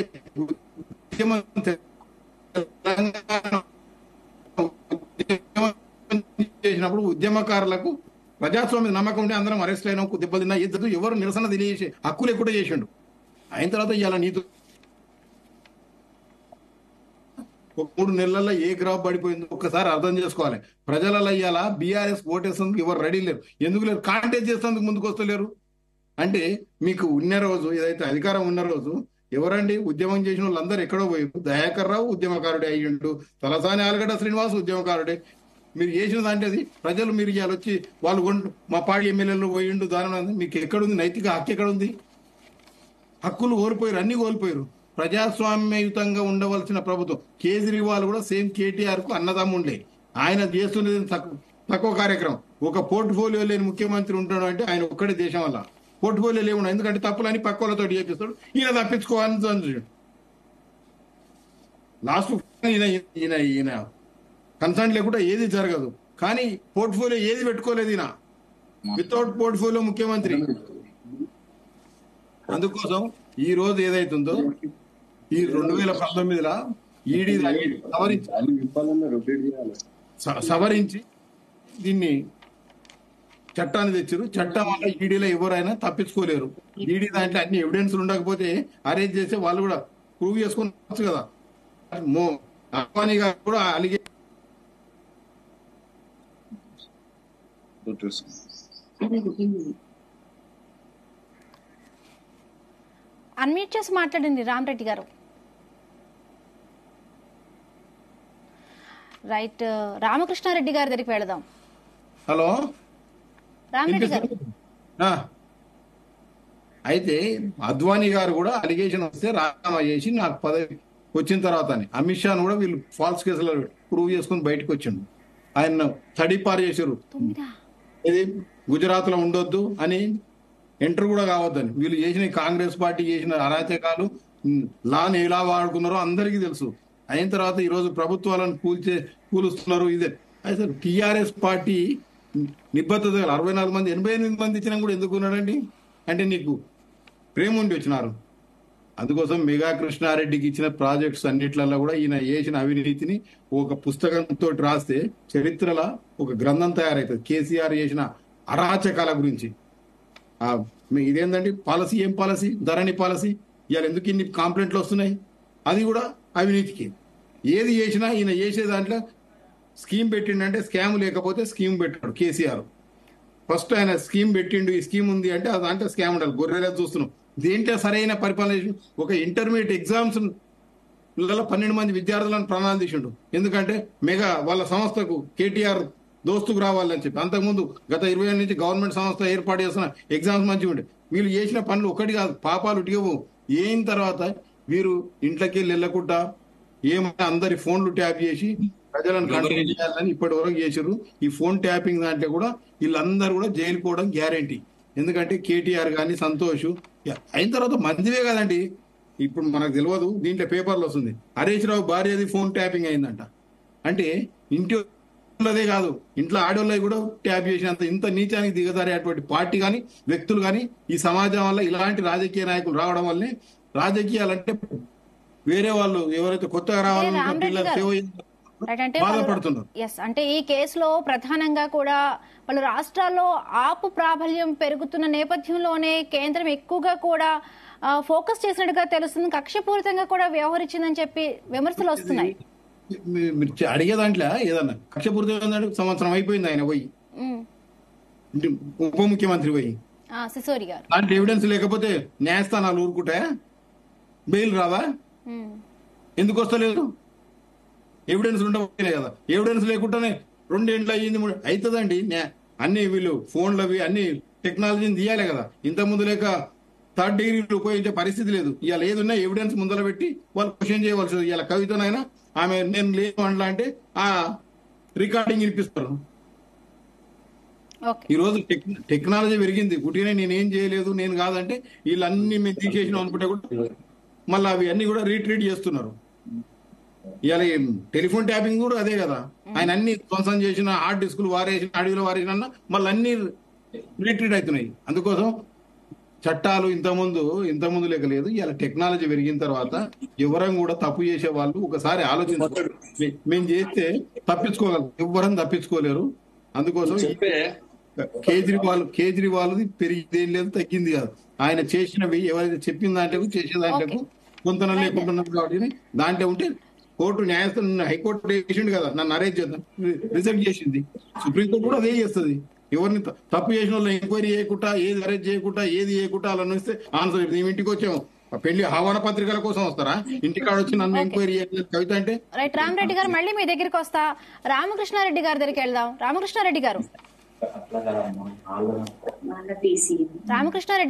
చేసినప్పుడు ఉద్యమకారులకు ప్రజాస్వామ్య నమ్మకం ఉంటే అందరం అరెస్ట్ అయినా దెబ్బతిన్నా ఇద్దరు ఎవరు నిరసన తెలియజేసే హక్కులు ఎక్కువ చేసిండు. అయిన తర్వాత ఇవాళ నీతో 3 నెలల్లో ఏ గ్రాఫ్ పడిపోయిందో ఒక్కసారి అర్థం చేసుకోవాలి. ప్రజలలో ఇవాళ బీఆర్ఎస్ ఓటేసేందుకు ఎవరు రెడీ లేరు. ఎందుకు లేరు? కాంటెస్ట్ చేసేందుకు ముందుకు వస్తలేరు. అంటే మీకు ఉన్న రోజు, ఏదైతే అధికారం ఉన్న రోజు ఎవరండి ఉద్యమం చేసిన వాళ్ళందరూ ఎక్కడో పోయారు. దయాకర్ రావు ఉద్యమకారుడే అయ్యిండు, తలసాని ఆలగడ్డ శ్రీనివాస్ ఉద్యమకారుడే. మీరు చేసిన దాంట్లో అది ప్రజలు మీరు ఇవాళ వచ్చి వాళ్ళు మా పార్టీ ఎమ్మెల్యేలు పోయిండు దాని మీకు ఎక్కడుంది? నైతిక హక్కు ఎక్కడుంది? హక్కులు కోల్పోయారు, అన్ని కోల్పోయారు. ప్రజాస్వామ్యయుతంగా ఉండవలసిన ప్రభుత్వం. కేజ్రీవాల్ కూడా సేమ్ కేటీఆర్ కు అన్నదమ్ముండే. ఆయన చేస్తున్నది తక్కువ కార్యక్రమం. ఒక పోర్ట్ఫోలియో లేని ముఖ్యమంత్రి ఉంటాడు అంటే ఆయన ఒక్కడే దేశం వల్ల. పోర్ట్ఫోలియో లేవున్నా, ఎందుకంటే తప్పులని పక్క వాళ్ళతో చేపిస్తాడు. ఈయన తప్పించుకోవాలని లాస్ట్ ఈయన కన్సర్న్ లేకుండా ఏది జరగదు. కానీ పోర్ట్ఫోలియో ఏది పెట్టుకోలేదు ఈయన. వితౌట్ పోర్ట్ఫోలియో ముఖ్యమంత్రి. అందుకోసం ఈ రోజు ఏదైతుందో ఈ 2019 ఈడీ సవరించి దీన్ని చట్టాన్ని తెచ్చారు. చట్టం వల్ల ఈడీలో ఎవరైనా తప్పించుకోలేరు. ఈడీ దాంట్లో అన్ని ఎవిడెన్స్ ఉండకపోతే అరేంజ్ చేస్తే వాళ్ళు కూడా ప్రూవ్ చేసుకోవచ్చు కదా. అద్వానీ గారు కూడా అలిగే అన్మ్యూట్ చేసి మాట్లాడండి రామ్ రెడ్డి గారు. రైట్, రామకృష్ణారెడ్డి గారి దగ్గరికి వెళదాం. హలో రామ్ రెడ్డి గారు. అయితే అద్వానీ గారు కూడా అలిగేషన్ వస్తే రాజీనామా చేసి నాకు పదవి వచ్చిన తర్వాత అమిత్ షాను కూడా వీళ్ళు ఫాల్స్ కేసులో ప్రూవ్ చేసుకుని బయటకు వచ్చిండు. ఆయన తడిపారు చేశారు. ఇది గుజరాత్ లో ఉండొద్దు అని, ఎంటర్ కూడా కావద్దని. వీళ్ళు చేసిన కాంగ్రెస్ పార్టీ చేసిన అరాచకాలు, లాని ఎలా వాడుకున్నారో అందరికీ తెలుసు. అయిన తర్వాత ఈ రోజు ప్రభుత్వాలను కూలుస్తున్నారు. ఇదే అసలు టిఆర్ఎస్ పార్టీ నిబద్ధత 64 మంది 88 మంది ఇచ్చినా కూడా ఎందుకు ఉన్నాడండి? అంటే నీకు ప్రేమ ఉండి వచ్చినారు. అందుకోసం మెగా కృష్ణారెడ్డికి ఇచ్చిన ప్రాజెక్ట్స్ అన్నిట్లలో కూడా ఈయన చేసిన అవినీతిని ఒక పుస్తకంతో రాస్తే చరిత్రలో ఒక గ్రంథం తయారవుతుంది. కేసీఆర్ చేసిన అరాచకాల గురించి. ఇదేంటండి పాలసీ, ఏం పాలసీ? ధరణి పాలసీ. ఇవాళ ఎందుకు ఇన్ని కంప్లైంట్లు వస్తున్నాయి? అది కూడా అవినీతికి. ఏది చేసినా ఈయన చేసే దాంట్లో స్కీమ్ పెట్టిండంటే స్కామ్, లేకపోతే స్కీమ్ పెట్టాడు కేసీఆర్. ఫస్ట్ ఆయన స్కీమ్ పెట్టిండు, ఈ స్కీమ్ ఉంది అంటే దాంట్లో స్కామ్ ఉండాలి. గొర్రెలా చూస్తున్నాం. దేంట్లో సరైన పరిపాలన. ఒక ఇంటర్మీడియట్ ఎగ్జామ్స్ 12 మంది విద్యార్థులను ప్రాణాలు తీసిండు. ఎందుకంటే మెగా వాళ్ళ సంస్థకు కేటీఆర్ దోస్తుకు రావాలని చెప్పి. అంతకుముందు గత 20 ఏళ్ళ నుంచి గవర్నమెంట్ సంస్థ ఏర్పాటు చేస్తున్న ఎగ్జామ్స్ మంచిగా ఉండే. వీళ్ళు చేసిన పనులు ఒకటి కాదు, పాపాలు ఉటిగవు. అయిన తర్వాత వీరు ఇంట్లోకి వెళ్ళకుండా ఏమైనా అందరి ఫోన్లు ట్యాప్ చేసి ప్రజలను కంట్రోల్ చేయాలని ఇప్పటి వరకు చేశారు. ఈ ఫోన్ ట్యాపింగ్ దాంట్లో కూడా వీళ్ళందరూ కూడా జైలు పోవడం గ్యారంటీ. ఎందుకంటే కేటీఆర్ కానీ సంతోష్ అయిన తర్వాత మందివే కదండి. ఇప్పుడు మనకు తెలియదు, దీంట్లో పేపర్లు వస్తుంది హరీష్ రావు భార్యది ఫోన్ ట్యాపింగ్ అయిందంట. అంటే ఇంటిదే కాదు, ఇంట్లో ఆడోళ్ళవి కూడా ట్యాప్ చేసినంత ఇంత నీచానికి దిగజారేటువంటి పార్టీ కానీ వ్యక్తులు కానీ ఈ సమాజం వల్ల ఇలాంటి రాజకీయ నాయకులు రావడం వల్లే రాజకీయాలంటే వేరే వాళ్ళు ఎవరైతే కొత్తగా రావాలనుకుంటున్న పిల్లలు సేవ బాధపడుతున్నారు. అంటే ఈ కేసులో ప్రధానంగా కూడా వాళ్ళు రాష్ట్రాల్లో ఆపు ప్రాబల్యం పెరుగుతున్న నేపథ్యంలోనే కేంద్రం ఎక్కువగా కూడా ఫోకస్ చేసినట్టుగా తెలుస్తుంది. కక్షపూరితంగా కూడా వ్యవహరించిందని చెప్పి విమర్శలు వస్తున్నాయి. మీరు అడిగే దాంట్లో ఏదన్నా కక్షపూరితం సంవత్సరం అయిపోయింది ఆయన పోయి, ఉప ముఖ్యమంత్రి పోయి సిసోడి గారు. దాంట్లో ఎవిడెన్స్ లేకపోతే న్యాయస్థానాలు ఊరుకుంటాయా? బెయిల్ రాదా? ఎందుకు వస్తలేదు? ఎవిడెన్స్ ఉండవలే కదా. ఎవిడెన్స్ లేకుండానే 2 ఏళ్ళు అయ్యింది, 3 అవుతుందండి. అన్ని వీళ్ళు ఫోన్లవి అన్ని టెక్నాలజీని తీయాలి కదా. ఇంత ముందు లేక 3rd డిగ్రీలు ఉపయోగించే పరిస్థితి లేదు. ఇవాళ ఏదున్నా ఎవిడెన్స్ ముందర పెట్టి వాళ్ళు క్వశ్చన్ చేయవలసింది. ఇవాళ కవితనైనా ఆమె నేను లేదు అంటలా అంటే ఆ రికార్డింగ్ వినిపిస్తారు. ఈ రోజు టెక్నాలజీ పెరిగింది. గుట్టినే నేనేం చేయలేదు, నేను కాదంటే వీళ్ళన్నీ మేము తీసేసినాం అనుకుంటే కూడా మళ్ళీ అవి అన్ని కూడా రీట్రీట్ చేస్తున్నారు. ఇవాళ టెలిఫోన్ ట్యాపింగ్ కూడా అదే కదా. ఆయన అన్ని ధ్వంసం చేసిన హార్డ్ డిస్కులు వారేసిన, అడవిలో వారేసిన మళ్ళీ అన్ని రీట్రీట్ అవుతున్నాయి. అందుకోసం చట్టాలు ఇంతకుముందు లేక లేదు. ఇవాళ టెక్నాలజీ పెరిగిన తర్వాత ఎవరం కూడా తప్పు చేసే వాళ్ళు ఒకసారి ఆలోచించారు. మేము చేస్తే తప్పించుకోగలం, ఎవరం తప్పించుకోలేరు. అందుకోసం కేజ్రీవాల్ది పెరిగిందేం లేదు, తగ్గింది కాదు. ఆయన చేసినవి ఎవరైతే చెప్పిన దాంట్లో చేసే దాంట్లో కొంత లేకుంటున్నారు కాబట్టి దాంట్లో ఉంటే కోర్టు న్యాయస్థానం హైకోర్టు చేసిండు కదా, నన్ను అరెస్ట్ చేద్దాం రిజెక్ట్ చేసింది. సుప్రీంకోర్టు కూడా అదే చేస్తుంది. ఎవరిని తప్పు చేసిన వాళ్ళు ఎంక్వైరీ చేయకుండా, ఏది అరెస్ట్ చేయకుండా, ఏది చేయకుండా అలా ఇస్తే ఆన్సర్. మేము ఇంటికి వచ్చాము, పెళ్లి ఆహ్వాన పత్రికల కోసం వస్తారా? ఇంటికాడ వచ్చి నన్ను ఎంక్వైరీ చేయలేదు కవిత అంటే. రైట్, రామరెడ్డి గారు మళ్ళీ మీ దగ్గరికి వస్తా. రామకృష్ణారెడ్డి గారి దగ్గరికి వెళ్దాం. రామకృష్ణారెడ్డి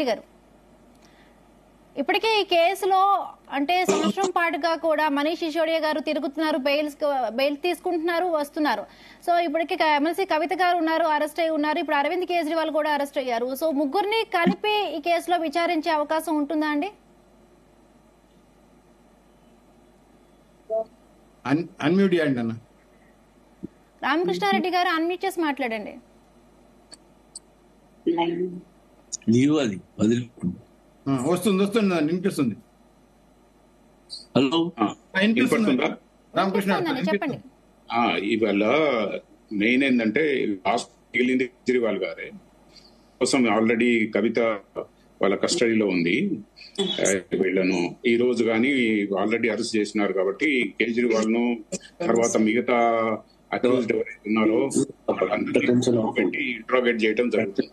గారు ఇప్పటికే ఈ కేసులో అంటే సంవత్సరం పాటుగా కూడా మనీష్ సిసోడియా గారు తిరుగుతున్నారు, బెయిల్ తీసుకుంటున్నారు, వస్తున్నారు. సో ఇప్పటికే ఎమ్మెల్సీ కవిత గారు ఉన్నారు, అరెస్ట్ అయి ఉన్నారు. ఇప్పుడు అరవింద్ కేజ్రీవాల్ కూడా అరెస్ట్ అయ్యారు. సో ముగ్గురిని కలిపి ఈ కేసులో విచారించే అవకాశం ఉంటుందా అండి? అన్మ్యూట్ చేయండి అన్న. రామకృష్ణారెడ్డి గారు అన్మ్యూట్ చేసి మాట్లాడండి. వస్తుంది వినిపిస్తుంది. హలో, రామకృష్ణ చెప్పండి. ఇవాళ మెయిన్ ఏంటంటే లాస్ట్ మిగిలింది కేజ్రీవాల్ గారే కోసం. ఆల్రెడీ కవిత వాళ్ళ కస్టడీలో ఉంది. వీళ్ళను ఈ రోజు కానీ ఆల్రెడీ అరెస్ట్ చేసినారు కాబట్టి కేజ్రీవాల్ ను తర్వాత మిగతా అక్యూజ్డ్ ఎవరైతే ఉన్నారో ఇంట్రోగేట్ చేయడం జరుగుతుంది.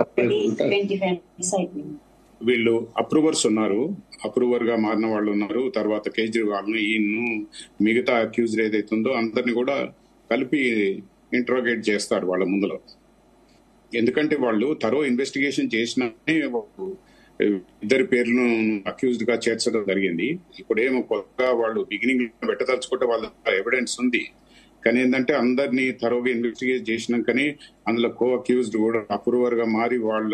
వీళ్ళు అప్రూవర్స్ ఉన్నారు, అప్రూవర్ గా మారిన వాళ్ళు ఉన్నారు. తర్వాత కేజ్రీవాల్ ను, ఈయన్ను, మిగతా అక్యూజ్డ్ ఏదైతే ఉందో అందరినీ కూడా కలిపి ఇంట్రోగేట్ చేస్తారు వాళ్ళ ముందులో. ఎందుకంటే వాళ్ళు థరో ఇన్వెస్టిగేషన్ చేసినా ఇద్దరి పేర్లను అక్యూజ్డ్ గా చేర్చడం జరిగింది. ఇప్పుడేమో కొత్తగా వాళ్ళు బిగినింగ్ పెట్టదలుచుకుంటే వాళ్ళ ఎవిడెన్స్ ఉంది. కానీ ఏంటంటే అందరినీ థరోగా ఇన్వెస్టిగేట్ చేసినాకనే అందులో కో అక్యూజ్డ్ కూడా అప్రూవర్ గా మారి వాళ్ళ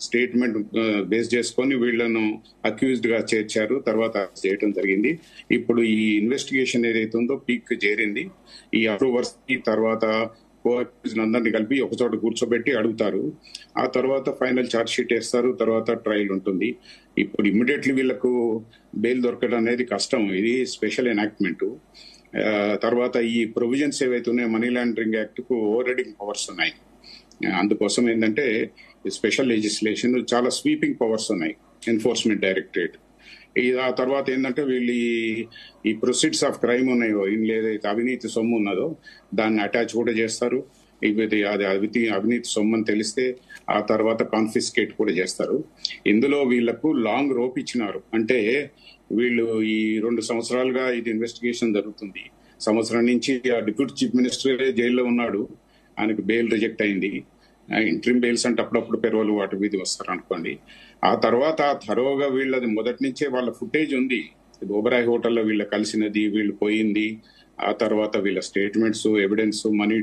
స్టేట్మెంట్ బేస్ చేసుకొని వీళ్లను అక్యూజ్డ్ గా చేర్చారు, తర్వాత చేయడం జరిగింది. ఇప్పుడు ఈ ఇన్వెస్టిగేషన్ ఏదైతే ఉందో పీక్ చేరింది. ఈ అప్రూవర్స్ కి తర్వాత అందరినీ కలిపి ఒక చోట కూర్చోబెట్టి అడుగుతారు. ఆ తర్వాత ఫైనల్ ఛార్జ్ షీట్ వేస్తారు, తర్వాత ట్రయల్ ఉంటుంది. ఇప్పుడు ఇమ్మీడియట్లీ వీళ్ళకు బెయిల్ దొరకడం అనేది కష్టం. ఇది స్పెషల్ ఎనాక్ట్మెంట్. తర్వాత ఈ ప్రొవిజన్స్ ఏవైతే ఉన్నాయో మనీ లాండరింగ్ యాక్ట్ కు ఓవర్ రైడింగ్ పవర్స్ ఉన్నాయి. అందుకోసం ఏంటంటే స్పెషల్ లెజిస్లేషన్ చాలా స్వీపింగ్ పవర్స్ ఉన్నాయి ఎన్ఫోర్స్మెంట్ డైరెక్టరేట్. ఆ తర్వాత ఏంటంటే వీళ్ళు ఈ ప్రొసీడ్స్ ఆఫ్ క్రైమ్ ఉన్నాయో, ఏదైతే అవినీతి సొమ్ము ఉన్నదో దాన్ని అటాచ్ కూడా చేస్తారు. అది అవినీతి సొమ్ము అని తెలిస్తే ఆ తర్వాత కాన్ఫిస్కేట్ కూడా చేస్తారు. ఇందులో వీళ్లకు లాంగ్ రోప్ ఇచ్చినారు. అంటే వీళ్ళు ఈ 2 సంవత్సరాలుగా ఇది ఇన్వెస్టిగేషన్ జరుగుతుంది. సంవత్సరం నుంచి ఆ డిప్యూటీ చీఫ్ మినిస్టర్ జైల్లో ఉన్నాడు, ఆయనకు బెయిల్ రిజెక్ట్ అయింది. ఇంట్రీమ్ బెయిల్స్ అంటే అప్పుడప్పుడు పెరవలు వాటి మీద వస్తారు అనుకోండి. ఆ తర్వాత థరోగా వీళ్ళది మొదటి నుంచే వాళ్ళ ఫుటేజ్ ఉంది. ఓబరాయ్ హోటల్లో వీళ్ళ కలిసినది, వీళ్ళు పోయింది, ఆ తర్వాత వీళ్ళ స్టేట్మెంట్స్, ఎవిడెన్స్, మనీ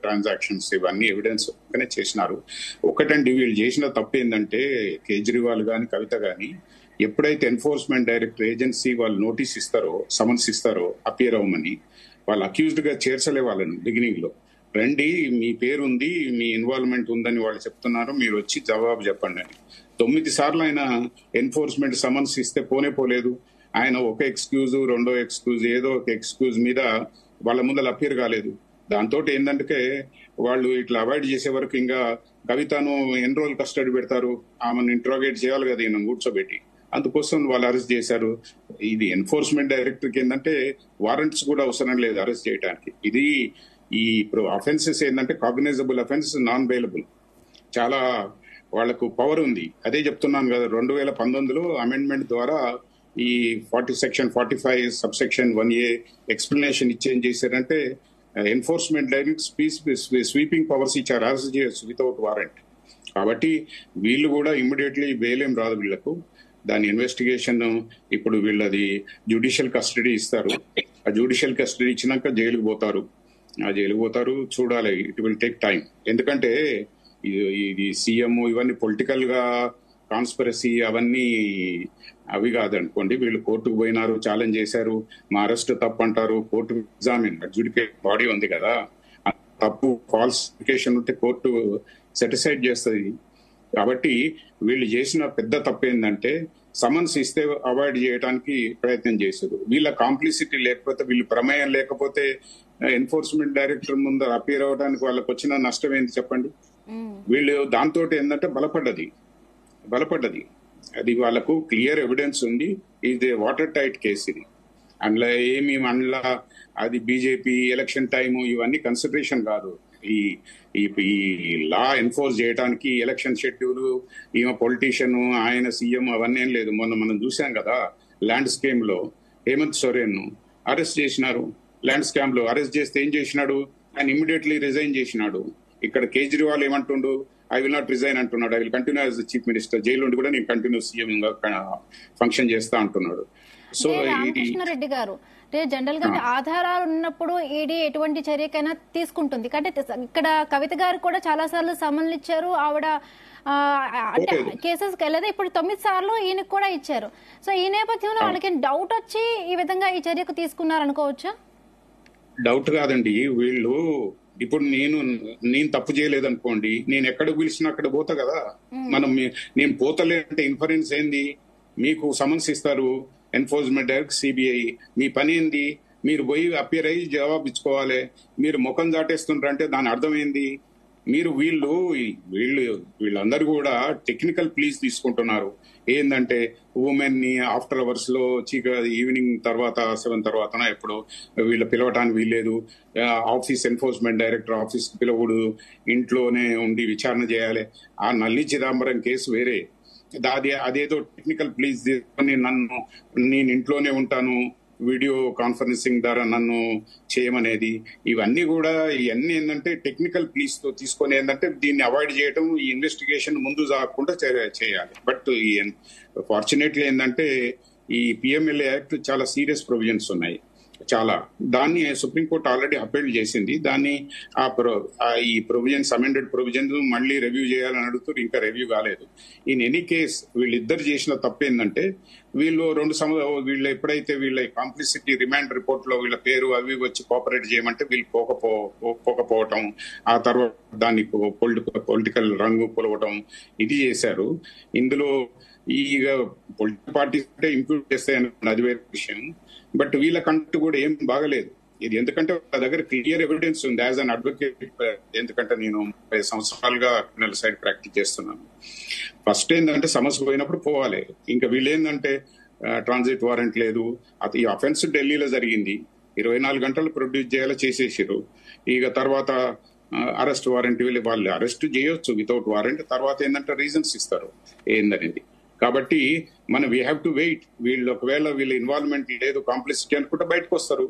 ట్రాన్సాక్షన్స్ ఇవన్నీ ఎవిడెన్స్ చేసినారు. ఒకటండి వీళ్ళు చేసిన తప్పు ఏంటంటే కేజ్రీవాల్ గాని కవిత గాని ఎప్పుడైతే ఎన్ఫోర్స్మెంట్ డైరెక్టర్ ఏజెన్సీ వాళ్ళు నోటీస్ ఇస్తారో, సమన్స్ ఇస్తారో అపియర్ అవ్వమని, వాళ్ళు అక్యూజ్డ్ గా చేర్చలే వాళ్ళని. బిగినింగ్ లో రండి, మీ పేరు ఉంది, మీ ఇన్వాల్వ్మెంట్ ఉందని వాళ్ళు చెప్తున్నారు, మీరు వచ్చి జవాబు చెప్పండి అని 9 సార్లు ఆయన ఎన్ఫోర్స్మెంట్ సమన్స్ ఇస్తే పోలేదు. ఆయన ఒక ఎక్స్క్యూజ్, రెండో ఎక్స్క్యూజ్, ఏదో ఒక ఎక్స్క్యూజ్ మీద వాళ్ళ ముందర అపియర్ కాలేదు. దాంతో ఏంటంటే వాళ్ళు ఇట్లా అవాయిడ్ చేసే వరకు ఇంకా కవితను ఎన్ని రోజులు కస్టడీ పెడతారు, ఆమెను ఇంట్రాగేట్ చేయాలి కదా ఈయన కూర్చోబెట్టి. అందుకోసం వాళ్ళు అరెస్ట్ చేశారు. ఇది ఎన్ఫోర్స్మెంట్ డైరెక్టర్కి ఏంటంటే వారెంట్స్ కూడా అవసరం లేదు అరెస్ట్ చేయడానికి. ఇది ఈ అఫెన్సెస్ ఏంటంటే కాగ్నైజబుల్ అఫెన్స్, నాన్ బెయిలబుల్, చాలా వాళ్లకు పవర్ ఉంది. అదే చెప్తున్నాను కదా, 2019లో అమెండ్మెంట్ ద్వారా ఈ సెక్షన్ 45 సబ్సెక్షన్ 1A ఎక్స్ప్లెనేషన్ ఇచ్చి ఏం చేశారంటే ఎన్ఫోర్స్మెంట్ డైరెక్ట్ స్వీపింగ్ పవర్స్ ఇచ్చారు, అరెస్ట్ చేయొచ్చు వితౌట్ వారెంట్. కాబట్టి వీళ్ళు కూడా ఇమ్మీడియట్లీ బెయిల్ ఏం రాదు వీళ్లకు. దాని ఇన్వెస్టిగేషన్ ఇప్పుడు వీళ్ళది జ్యుడిషియల్ కస్టడీ ఇస్తారు. ఆ జ్యుడిషియల్ కస్టడీ ఇచ్చినాక జైలుకు పోతారు. చూడాలి, ఇట్ విల్ టేక్ టైం. ఎందుకంటే ఇది సీఎం ఇవన్నీ పొలిటికల్ గా కాన్స్పిరసీ అవన్నీ అవి కాదనుకోండి. వీళ్ళు కోర్టుకు పోయినారు, ఛాలెంజ్ చేశారు, మా అరెస్ట్ తప్పు అంటారు. కోర్టు ఎగ్జామిన్ అడ్జుడికేట్ బాడీ ఉంది కదా, తప్పు ఫాల్సిఫికేషన్ ఉంటే కోర్టు సెటిసైడ్ చేస్తుంది. కాబట్టి వీళ్ళు చేసిన పెద్ద తప్పు ఏంటంటే సమన్స్ ఇస్తే అవాయిడ్ చేయడానికి ప్రయత్నం చేశారు. వీళ్ళ కాంప్లిసిటీ లేకపోతే, వీళ్ళు ప్రమేయం లేకపోతే ఎన్ఫోర్స్మెంట్ డైరెక్టర్ ముందు అపీర్ అవడానికి వాళ్ళకి వచ్చిన నష్టం ఏంటి చెప్పండి. వీళ్ళు దాంతో ఏంటంటే బలపడ్డది అది వాళ్ళకు క్లియర్ ఎవిడెన్స్ ఉంది. ఇది వాటర్ టైట్ కేసు. ఇది అందులో అది బీజేపీ ఎలక్షన్ టైము ఇవన్నీ కన్సిడరేషన్ కాదు. ఈ లా ఎన్ఫోర్స్ చేయడానికి ఎలక్షన్ షెడ్యూల్, ఈమె పొలిటీషియన్, ఆయన సీఎం అవన్నీ ఏం లేదు. మొన్న మనం చూసాం కదా, ల్యాండ్ స్కామ్ లో హేమంత్ సోరెన్ అరెస్ట్ చేసినారు. ల్యాండ్ స్కామ్ లో అరెస్ట్ చేస్తే ఏం చేసినాడు, ఆయన ఇమ్మీడియట్లీ రిజైన్ చేసినాడు. ఇక్కడ కేజ్రీవాల్ ఏమంటుండు, ఐ విల్ నాట్ రిజైన్ అంటున్నాడు, I will continue as the chief minister. Jail నుండి కూడా నేను కంటిన్యూ సీఎం ఫంక్షన్ చేస్తా అంటున్నాడు. సో రామకృష్ణారెడ్డి గారు, జనరల్ గా ఆధారాలు ఉన్నప్పుడు ఈడీ ఎటువంటి చర్యకైనా తీసుకుంటుంది. అంటే ఇక్కడ కవిత గారు కూడా చాలా సార్లు సమన్లు ఇచ్చారు, ఆవిడ కేసెస్ వెళ్ళదా ఇప్పుడు 9 సార్లు ఈయనకు కూడా ఇచ్చారు. సో ఈ నేపథ్యంలో వాళ్ళకి డౌట్ వచ్చి ఈ విధంగా ఈ చర్యకు తీసుకున్నారు అనుకోవచ్చా? డౌట్ కాదండి, వీళ్ళు ఇప్పుడు నేను తప్పు చేయలేదనుకోండి, నేను ఎక్కడ పిలిచినా అక్కడ పోతా కదా. నేను పోతలే అంటే ఇన్ఫరెన్స్ ఏంది, మీకు సమన్స్ ఇస్తారు ఎన్ఫోర్స్మెంట్ డైరెక్ట్ సిబిఐ, మీ పని ఏంది, మీరు పోయి అపియర్ అయ్యి జవాబు ఇచ్చుకోవాలి. మీరు ముఖం దాటేస్తుంటారంటే దాని అర్థం ఏంది? వీళ్ళందరూ కూడా టెక్నికల్ ప్లీజ్ తీసుకుంటున్నారు. ఏంటంటే ఉమెన్ ని ఆఫ్టర్ అవర్స్ లో ఈవినింగ్ తర్వాత 7 తర్వాత ఎప్పుడు వీళ్ళు పిలవటానికి వీల్లేదు. ఆఫీస్ ఎన్ఫోర్స్మెంట్ డైరెక్టర్ ఆఫీస్ పిలవడు, ఇంట్లోనే ఉండి విచారణ చేయాలి. ఆ నల్లి చిదంబరం కేసు వేరే, అదేదో టెక్నికల్ ప్లీజ్ తీసుకొని నేను ఇంట్లోనే ఉంటాను, వీడియో కాన్ఫరెన్సింగ్ ద్వారా నన్ను చేయమనేది, ఇవన్నీ ఏంటంటే టెక్నికల్ ప్లీజ్ తో తీసుకొని ఏంటంటే దీన్ని అవాయిడ్ చేయడం, ఈ ఇన్వెస్టిగేషన్ ముందు సాగకుండా చేయాలి. బట్ ఫార్చునేట్లీ ఏంటంటే ఈ పిఎంఎల్ఏ యాక్ట్ చాలా సీరియస్ ప్రొవిజన్స్ ఉన్నాయి. చాలా. దాన్ని సుప్రీంకోర్టు ఆల్రెడీ అపీల్ చేసింది. దాన్ని ఈ ప్రొవిజన్స్, అమెండెడ్ ప్రొవిజన్స్ మళ్ళీ రివ్యూ చేయాలని అడుగుతారు, ఇంకా రివ్యూ కాలేదు. ఇన్ ఎనీ కేస్ వీళ్ళిద్దరు చేసిన తప్పు ఏంటంటే, వీళ్ళు వీళ్ళు ఎప్పుడైతే వీళ్ళ కాంప్లిసిటీ రిమాండ్ రిపోర్ట్ లో వీళ్ళ పేరు అవి వచ్చి కోఆపరేట్ చేయమంటే వీళ్ళు పోకపోవటం, ఆ తర్వాత దాన్ని పొలిటికల్ రంగు పొలవటం, ఇది చేశారు. ఇందులో ఈ పొలిటికల్ పార్టీస్ అంటే ఇంప్రూవ్ చేస్తాయని అది వేరే విషయం. బట్ వీళ్ళకంటూ కూడా ఏం బాగలేదు ఇది. ఎందుకంటే వాళ్ళ దగ్గర క్లియర్ ఎవిడెన్స్ ఉంది యాజ్ అన్ అడ్వకేట్. ఎందుకంటే నేను 5 సంవత్సరాలుగా క్రిమినల్ సైడ్ ప్రాక్టీస్ చేస్తున్నాను. ఫస్ట్ ఏంటంటే సమస్య పోయినప్పుడు పోవాలి. ఇంకా వీళ్ళు ఏంటంటే ట్రాన్సిట్ వారెంట్ లేదు, ఈ అఫెన్స్ ఢిల్లీలో జరిగింది, 24 గంటలు ప్రొడ్యూస్ చేయాలో చేసేసారు. ఇక తర్వాత అరెస్ట్ వారెంట్, వాళ్ళు అరెస్ట్ చేయొచ్చు వితౌట్ వారెంట్. తర్వాత ఏంటంటే రీజన్స్ ఇస్తారు ఏందనేది. కాబట్టి మనం వీ హ్యావ్ టు వెయిట్. వీళ్ళు ఒకవేళ వీళ్ళ ఇన్వాల్వ్మెంట్ లేదు, కాంప్లిసిటీ అనుకుంటే బయటకు వస్తారు.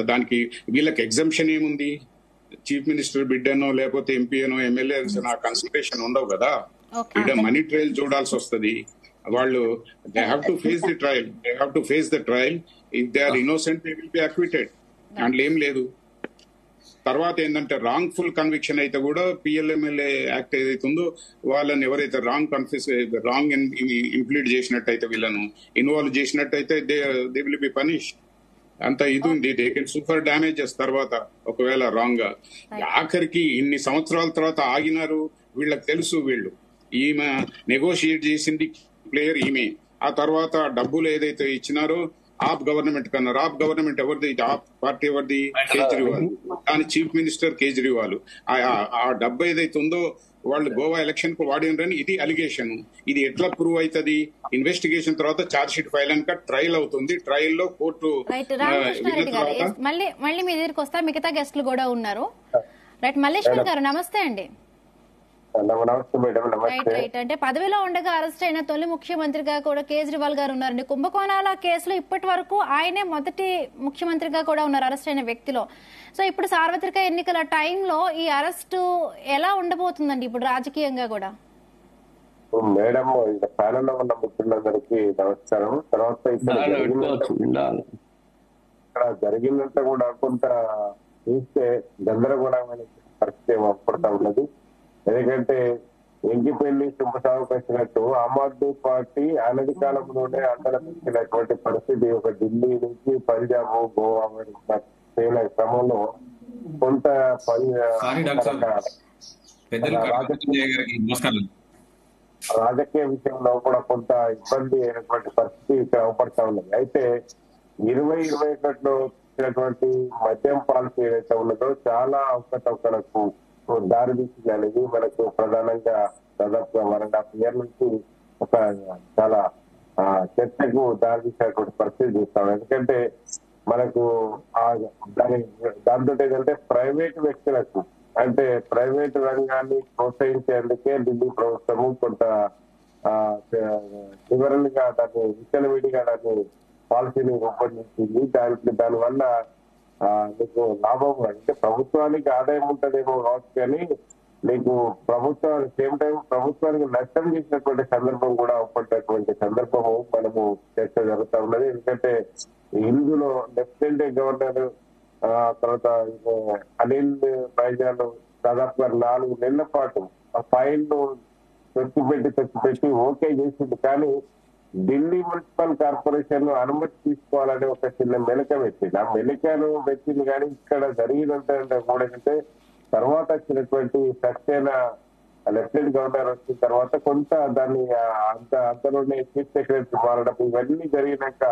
దానికి వీళ్ళకి ఎగ్జంప్షన్ ఏముంది? చీఫ్ మినిస్టర్ బిడ్డనో లేకపోతే ఎంపీ అనో ఎమ్మెల్యే నా కన్సల్టేషన్ ఉండవు కదా. ఇక్కడ మనీ ట్రయల్ చూడాల్సి వస్తుంది. వాళ్ళు they have to face the trial. If they are innocent they will be acquitted. దాంట్లో ఏం లేదు. తర్వాత ఏంటంటే రాంగ్ ఫుల్ కన్విక్షన్ అయితే కూడా పిఎల్ఎంఎల్ఏ యాక్ట్ ఏదైతే ఉందో వాళ్ళని ఎవరైతే రాంగ్ ఇంప్లీడ్ చేసినట్టయితే, వీళ్ళను ఇన్వాల్వ్ చేసినట్టయితే దే విల్ బి పనిష్. అంత ఇది ఉంది. దే కెన్ సూపర్ డ్యామేజెస్ తర్వాత ఒకవేళ రాంగ్ గా. ఆఖరికి ఇన్ని సంవత్సరాల తర్వాత ఆగినారు. వీళ్ళకి తెలుసు వీళ్ళు ఈమె నెగోషియేట్ చేసింది ప్లేయర్ ఈమె. ఆ తర్వాత డబ్బులు ఏదైతే ఇచ్చినారో ఆప్ గవర్నమెంట్ కన్నారు. ఆప్ గవర్నమెంట్ ఎవరిది? ఆప్ పార్టీ ఎవరిది? కేజ్రీవాల్. దాని చీఫ్ మినిస్టర్ కేజ్రీవాల్. ఆ డబ్బు ఏదైతే ఉందో వాళ్ళు గోవా ఎలక్షన్ కు వాడినరని ఇది అలిగేషన్. ఇది ఎట్లా ప్రూవ్ అవుతుంది? ఇన్వెస్టిగేషన్ తర్వాత ఛార్జ్ షీట్ ఫైల్ అనక ట్రయల్ అవుతుంది. ట్రయల్ లో కోర్టు మళ్ళీ మీ దగ్గరికి వస్తా. మిగతా గెస్టులు కూడా ఉన్నారు. రైట్, మల్లేశ్వర్ గారు నమస్తే అండి. రైట్. అంటే పదవిలో ఉండగా అరెస్ట్ అయిన తొలి ముఖ్యమంత్రిగా కూడా కేజ్రీవాల్ గారు ఉన్నారండి. కుంభకోణాల కేసులో ఇప్పటి వరకు ఆయనే మొదటి ముఖ్యమంత్రిగా కూడా ఉన్నారు అరెస్ట్ అయిన వ్యక్తిలో. సో ఇప్పుడు సార్వత్రిక ఎన్నికల టైంలో ఈ అరెస్టు ఎలా ఉండబోతుందండి ఇప్పుడు రాజకీయంగా కూడా? మేడం, ప్యానెల్లో ఉన్న మిత్రులందరికీ నమస్కారం. తర్వాత ఇక్కడ జరిగిందంతా కూడా కొంత చూస్తే గందరగోళమైన పరిస్థితి ఏర్పడతా ఉన్నది. ఎందుకంటే ఇంటి పెళ్లి శుభసాగు పెట్టినట్టు ఆమ్ ఆద్మీ పార్టీ అనతి కాలంలోనే అంతరించినటువంటి పరిస్థితి ఒక ఢిల్లీ నుంచి పంజాబ్, గోవా క్రమంలో కొంత రాజకీయ విషయంలో కూడా కొంత ఇబ్బంది అయినటువంటి పరిస్థితి ఇక్కడ అవపడతా ఉన్నది. అయితే 2021లో వచ్చినటువంటి మద్యం పాలసీ ఏదైతే ఉన్నదో చాలా అవకతవకలకు దారి తీసింది అనేది మనకు ప్రధానంగా దాదాపుగా 1.5 year నుంచి ఒక చాలా చర్చకు దారి తీసినటువంటి పరిస్థితి చూస్తాం. ఎందుకంటే మనకు దాంతో ఏంటంటే ప్రైవేట్ వ్యక్తులకు, అంటే ప్రైవేట్ రంగాన్ని ప్రోత్సహించేందుకే ఢిల్లీ ప్రభుత్వము కొంత వివరణగా దాన్ని విచ్చలవిడిగా దాన్ని పాలసీని రూపొందించింది. దానివల్ల నీకు లాభం అంటే ప్రభుత్వానికి ఆదాయం ఉంటదేమో కావచ్చు, కానీ నీకు ప్రభుత్వానికి సేమ్ టైం ప్రభుత్వానికి నష్టం చేసినటువంటి సందర్భం కూడా అవపడ్డటువంటి సందర్భము మనము చర్చ జరుగుతూ ఉన్నది. ఎందుకంటే ఇందులో లెఫ్టినెంట్ గవర్నర్ తర్వాత అనిల్ బైజాల్ దాదాపుగా 4 నెలల పాటు ఆ ఫైల్ ను తెచ్చిపెట్టి ఓకే చేసింది. కానీ ఢిల్లీ మున్సిపల్ కార్పొరేషన్ అనుమతి తీసుకోవాలని ఒక చిన్న మెలక పెట్టింది. ఆ మెలకను పెట్టింది కానీ ఇక్కడ జరిగినంటే కూడా తర్వాత వచ్చినటువంటి సక్సేనా లెఫ్టినెంట్ గవర్నర్ వచ్చిన తర్వాత కొంత దాన్ని అంతలోనే చీఫ్ సెక్రటరీ మారడం ఇవన్నీ జరిగినాక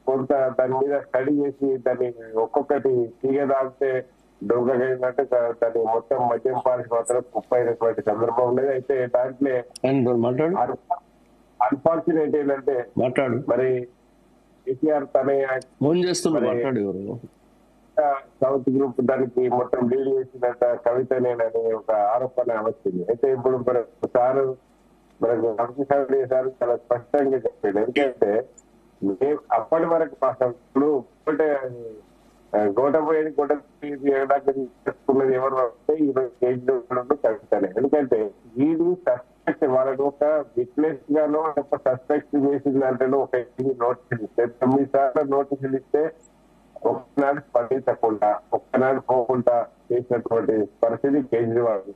కొంత దాని మీద స్టడీ చేసి దాన్ని ఒక్కొక్కటి తీగదాగితే దొంగగైనట్టు దాన్ని మొత్తం మద్యం పాలసీ మాత్రం కుప్పైనటువంటి సందర్భం ఉండేది. అయితే దాంట్లో అన్ఫార్చునేట్ ఏంటంటే మరి కేసీఆర్ తన సౌత్ గ్రూప్ దానికి మొత్తం లీడ్ చేసినట్ట కవితనేనని ఒక ఆరోపణ వచ్చింది. అయితే ఇప్పుడు సారు మనకు రామకృష్ణ సార్ చాలా స్పష్టంగా చెప్పాడు. ఎందుకంటే అప్పటి వరకు ఇప్పుడు గోటపోయేది చేసుకున్నది ఎవరు అంటే ఈరోజు కవితనే. ఎందుకంటే వీడు సస్పెక్ట్ వాళ్ళని ఒక విట్నెస్ గానో ఒక సస్పెక్ట్ చేసిన దాంట్లో ఒక నోటీసులు ఇస్తే 9 సార్లు నోటీసులు ఇస్తే ఒక్కనాడు స్పందించకుండా ఒక్కనాడు పోకుండా చేసినటువంటి పరిస్థితి కేజ్రీవాల్.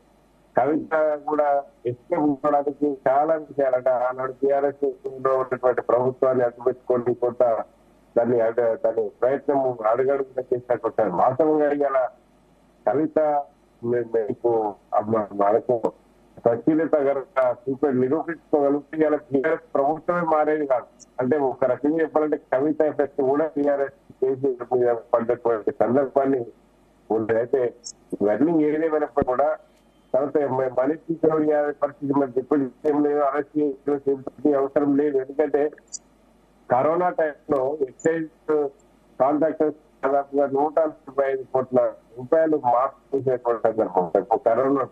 కవిత కూడా ఎస్కేప్ ఉండడానికి చాలా విషయాలంటే ఆనాడు టీఆర్ఎస్ ఉన్నటువంటి ప్రభుత్వాన్ని అడ్డుపెట్టుకొని కొంత దాని ప్రయత్నం అడుగడుగున చేసినటువంటి వాస్తవంగా ఇవాళ కవిత మీకు మనకు పరిశీలిత నిరూపించుకోగలిగితే ఇలా టీఆర్ఎస్ ప్రభుత్వమే మారేది కాదు. అంటే ఒక రకంగా చెప్పాలంటే కవిత ఎఫెక్ట్ కూడా టీఆర్ఎస్ చేసి పడ్డటువంటి సందర్భాన్ని ఉంది. అయితే ఇవన్నీ ఏదేమైనప్పుడు కూడా తర్వాత మనిషి పరిస్థితి మరి డిప్యూటీ సీఎం లేదు, అరెస్ట్ చేసే అవసరం లేదు. ఎందుకంటే కరోనా టైంలో ఎక్సైజ్ కాంట్రాక్టర్స్ దాదాపుగా 145 కోట్ల రూపాయలు మార్పు చేసేటువంటి సందర్భం కరోనా.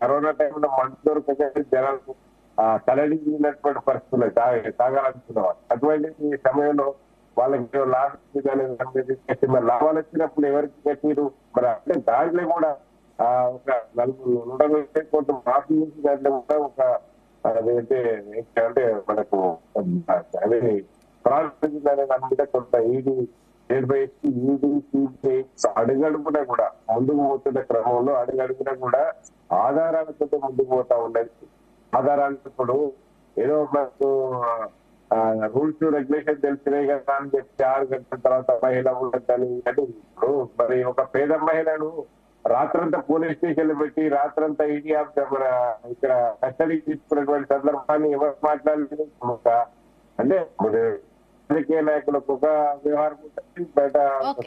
కరోనా టైంలో మంచి దొరకగా జనాలకు తలడిగినటువంటి పరిస్థితులు తాగాలనుకున్నవారు. అటువంటి సమయంలో వాళ్ళకి లాభం మరి లాభాలు వచ్చినప్పుడు ఎవరికి కట్టిరు మరి అంటే దాంట్లో కూడా ఒక 140 కోట్ల మార్పు చేసి దాంట్లో కూడా ఒక అదేంటే అంటే మనకు అదే ప్రారంభించింది అనే దాని మీద కొంత ఈడీ సిబిఐ అడుగడుగునా కూడా ముందుకు పోతున్న క్రమంలో అడుగడుగునా కూడా ఆధారాలతో ముందుకు పోతా ఉన్నది. ఆధారాలతో ఏదో మనకు రూల్స్ రెగ్యులేషన్ తెలిసినాయి కదా అని చెప్పి 6 గంటల తర్వాత మహిళ ఉండద్దని. ఇప్పుడు మరి ఒక పేద మహిళను రాత్రంతా పోలీస్ స్టేషన్ లో పెట్టి రాత్రంతా ఈడీ మన ఇక్కడ కస్టడీకి తీసుకున్నటువంటి సందర్భాన్ని ఎవరు మాట్లాడలేదు. అంటే రాజకీయ నాయకులకు ఒక వ్యవహారం ఉంటుంది, బయట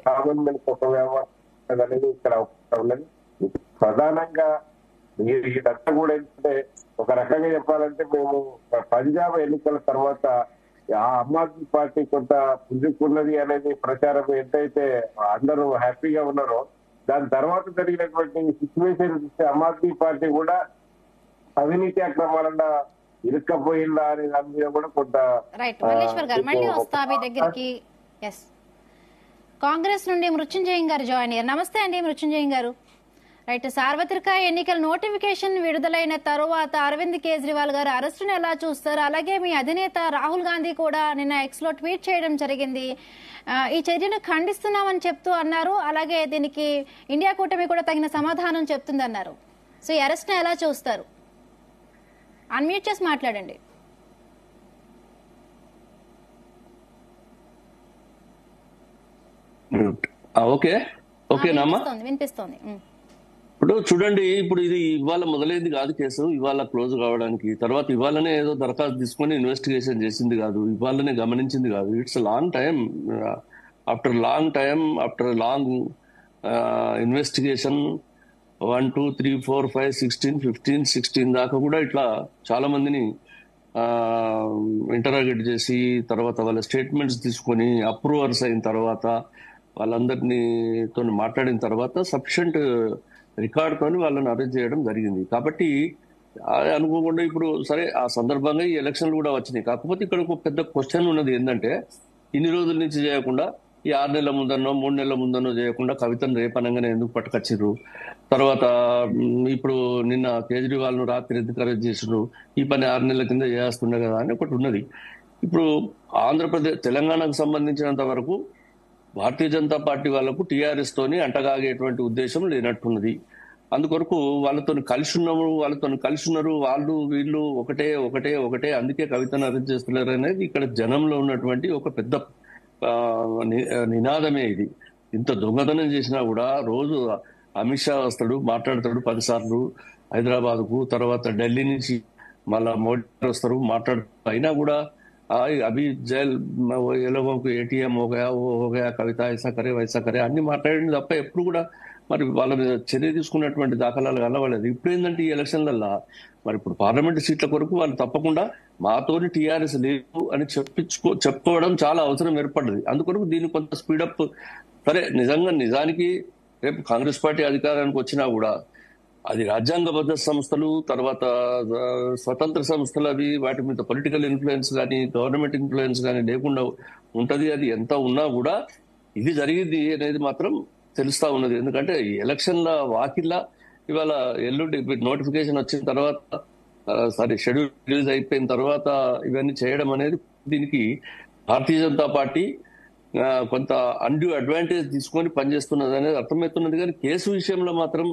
సామాన్య మనిషికి ఒక వ్యవహారం అనేది ఇక్కడ ఉన్నది. ప్రధానంగా ఇదంతా కూడా ఏంటంటే ఒక రకంగా చెప్పాలంటే మేము పంజాబ్ ఎన్నికల తర్వాత ఆ ఆమ్ ఆద్మీ పార్టీ కొంత పుంజుకున్నది అనేది ప్రచారం ఎంతైతే అందరూ హ్యాపీగా ఉన్నారో దాని తర్వాత జరిగినటువంటి సిచ్యువేషన్ చూస్తే ఆమ్ ఆద్మీ పార్టీ కూడా అవినీతి అక్రమాలన్నా ఇరుక్కపోయిందా అనే దాని మీద కూడా కొంత మళ్ళీ వస్తా మీ దగ్గరికి. కాంగ్రెస్ నుండి మృత్యుంజయం గారు జాయిన్ అయ్యారు. నమస్తే అండి మృత్యుంజయం గారు. రైట్, సార్వత్రిక ఎన్నికల నోటిఫికేషన్ విడుదలైన తరువాత అరవింద్ కేజ్రీవాల్ గారు అరెస్టును ఎలా చూస్తారు? అలాగే మీ అధినేత రాహుల్ గాంధీ కూడా నిన్న ఎక్స్ లో ట్వీట్ చేయడం జరిగింది. ఈ చర్యను ఖండిస్తున్నామని చెప్తూ అన్నారు. అలాగే దీనికి ఇండియా కూటమి కూడా తగిన సమాధానం చెప్తుందన్నారు. సో ఈ అరెస్ట్ ను ఎలా చూస్తారు? అన్మ్యూట్ చేసి మాట్లాడండి. వినిపిస్తోంది. ఇప్పుడు చూడండి, ఇప్పుడు ఇది ఇవాళ మొదలైంది కాదు కేసు, ఇవాళ క్లోజ్ కావడానికి. తర్వాత ఇవాళనే ఏదో దరఖాస్తు తీసుకొని ఇన్వెస్టిగేషన్ చేసింది కాదు, ఇవాళనే గమనించింది కాదు. It's long time, after long investigation 1, 2, 3, 4, 5, 16 దాకా కూడా ఇట్లా చాలా మందిని ఇంటరాగేట్ చేసి తర్వాత వాళ్ళ స్టేట్మెంట్స్ తీసుకొని అప్రూవర్స్ అయిన తర్వాత వాళ్ళందరినీ మాట్లాడిన తర్వాత సఫిషియంట్ రికార్డ్ తోని వాళ్ళని అరెస్ట్ చేయడం జరిగింది. కాబట్టి అనుకోకుండా ఇప్పుడు సరే ఆ సందర్భంగా ఈ ఎలక్షన్లు కూడా వచ్చినాయి. కాకపోతే ఇక్కడ ఒక పెద్ద క్వశ్చన్ ఉన్నది ఏంటంటే, ఇన్ని రోజుల నుంచి చేయకుండా ఈ 6 నెలల ముందనో 3 నెలల ముందనో చేయకుండా కవితను రేపనంగానే ఎందుకు పట్టుకొచ్చిర్రు? తర్వాత ఇప్పుడు నిన్న కేజ్రీవాల్ ను రాత్రి ఎందుకు అరెస్ట్ చేసిర్రు? ఈ పని 6 నెలల కింద చేస్తుండే కదా అని ఒకటి ఉన్నది. ఇప్పుడు తెలంగాణకు సంబంధించినంత వరకు భారతీయ జనతా పార్టీ వాళ్లకు టీఆర్ఎస్ తోని అంటగాగేటువంటి ఉద్దేశం లేనట్టున్నది. అందుకొరకు వాళ్ళతో కలిసి ఉన్నారు, వాళ్ళు వీళ్ళు ఒకటే అందుకే కవితను అరెస్ట్ చేస్తున్నారు అనేది ఇక్కడ జనంలో ఉన్నటువంటి ఒక పెద్ద నినాదమే ఇది. ఇంత దొంగతనం చేసినా కూడా రోజు అమిత్ షా వస్తాడు, మాట్లాడతాడు 10 సార్లు హైదరాబాద్ కు, తర్వాత ఢిల్లీ నుంచి మళ్ళా మోడీ వస్తారు మాట్లాడుతూ, అయినా కూడా అభి జైల్ ఏటీఎం హోగయా కవిత ఐసా కరే వైసా కరే అన్ని మాట్లాడింది తప్ప ఎప్పుడు కూడా మరి వాళ్ళ మీద చర్య తీసుకున్నటువంటి దాఖలాలు కలవలేదు. ఇప్పుడు ఏంటంటే ఈ ఎలక్షన్లల్లో మరి ఇప్పుడు పార్లమెంట్ సీట్ల కొరకు వాళ్ళు తప్పకుండా మాతోని టీఆర్ఎస్ లేదు అని చెప్పుకోవడం చాలా అవసరం ఏర్పడ్డది. అందుకొరకు దీన్ని కొంత స్పీడప్. సరే, నిజానికి రేపు కాంగ్రెస్ పార్టీ అధికారానికి వచ్చినా కూడా అది రాజ్యాంగబద్ధ సంస్థలు, తర్వాత స్వతంత్ర సంస్థలు, అవి వాటి మీద పొలిటికల్ ఇన్ఫ్లుయెన్స్ కానీ గవర్నమెంట్ ఇన్ఫ్లుయెన్స్ కానీ లేకుండా ఉంటది. అది ఎంత ఉన్నా కూడా ఇది జరిగింది అనేది మాత్రం తెలుస్తా ఉన్నది. ఎందుకంటే ఈ ఎలక్షన్ల వాకిల్లా ఇవాళ ఎల్లుండి నోటిఫికేషన్ వచ్చిన తర్వాత షెడ్యూల్ రిలీజ్ అయిపోయిన తర్వాత ఇవన్నీ చేయడం అనేది, దీనికి భారతీయ జనతా పార్టీ కొంత అన్డ్యూ అడ్వాంటేజ్ తీసుకొని పనిచేస్తున్నది అనేది అర్థమవుతున్నది. కానీ కేసు విషయంలో మాత్రం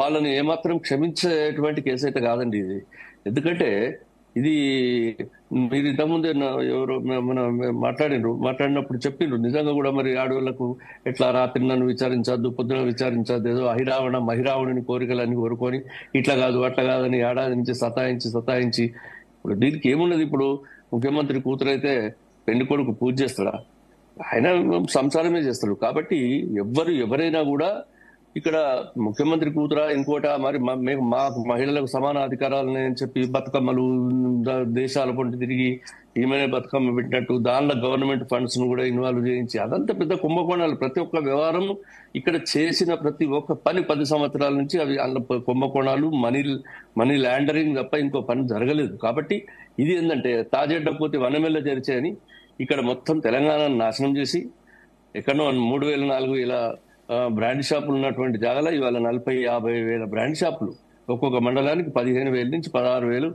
వాళ్ళని ఏమాత్రం క్షమించేటువంటి కేసు అయితే కాదండి ఇది. ఎందుకంటే ఇది మీరు ఇంతకుముందే ఎవరో మాట్లాడినప్పుడు చెప్పిండ్రు, నిజంగా కూడా మరి ఆడవాళ్లకు ఎట్లా రాత్రి నన్ను విచారించద్దు, పొద్దున విచారించద్దు, ఏదో మహిరావణుని కోరికలన్నీ కోరుకొని ఇట్లా కాదు అట్లా కాదని ఏడాది నుంచి సతాయించి ఇప్పుడు దీనికి ఏమున్నది? ఇప్పుడు ముఖ్యమంత్రి కూతురు అయితే పెళ్లి కొడుకు పూజ చేస్తాడా? ఆయన సంసారమే చేస్తాడు. కాబట్టి ఎవరైనా కూడా ఇక్కడ ముఖ్యమంత్రి కూతురా ఇంకోట మరి మా మహిళలకు సమాన అధికారాలని చెప్పి బతుకమ్మలు దేశాల పొంటి తిరిగి ఈమెనే బతుకమ్మ పెట్టినట్టు దానిలో గవర్నమెంట్ ఫండ్స్ ను కూడా ఇన్వాల్వ్ చేయించి అదంతా పెద్ద కుంభకోణాలు. ప్రతి ఒక్క వ్యవహారం ఇక్కడ చేసిన ప్రతి ఒక్క పని 10 సంవత్సరాల నుంచి అవి కుంభకోణాలు, మనీ ల్యాండరింగ్ తప్ప ఇంకో పని జరగలేదు. కాబట్టి ఇది ఏంటంటే తాజెడ్డపోతే వనమెల్ల జరిచే అని ఇక్కడ మొత్తం తెలంగాణను నాశనం చేసి ఎక్కడో 3,000-4,000 బ్రాండ్ షాపులు ఉన్నటువంటి జాగాలో ఇవాళ 40,000-50,000 బ్రాండ్ షాపులు, ఒక్కొక్క మండలానికి 15,000 నుంచి 16,000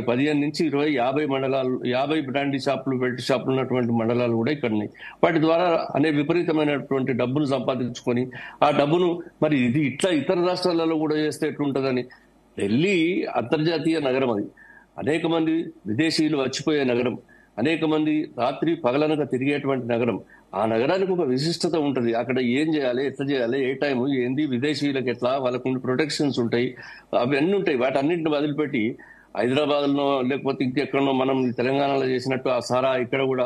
15 నుంచి 20, 50 మండలాలు, 50 బ్రాండ్ షాపులు, బెల్ట్ షాపులు ఉన్నటువంటి మండలాలు కూడా ఇక్కడ ఉన్నాయి. వాటి ద్వారా విపరీతమైనటువంటి డబ్బులు సంపాదించుకొని ఆ డబ్బును మరి ఇది ఇట్లా ఇతర రాష్ట్రాలలో కూడా చేస్తే ఎట్లుంటదని. ఢిల్లీ అంతర్జాతీయ నగరం, అది అనేక మంది విదేశీయులు వచ్చిపోయే నగరం, అనేక మంది రాత్రి పగలనక తిరిగేటువంటి నగరం. ఆ నగరానికి ఒక విశిష్టత ఉంటుంది. అక్కడ ఏం చేయాలి, ఎట్లా చేయాలి, ఏ టైం ఏంది, విదేశీయులకు ఎట్లా, వాళ్ళకు ప్రొటెక్షన్స్ ఉంటాయి, అవన్నీ ఉంటాయి. వాటన్నింటిని వదిలిపెట్టి హైదరాబాద్ లో లేకపోతే ఇంకెక్కడో మనం తెలంగాణలో చేసినట్టు ఆ సారా ఇక్కడ కూడా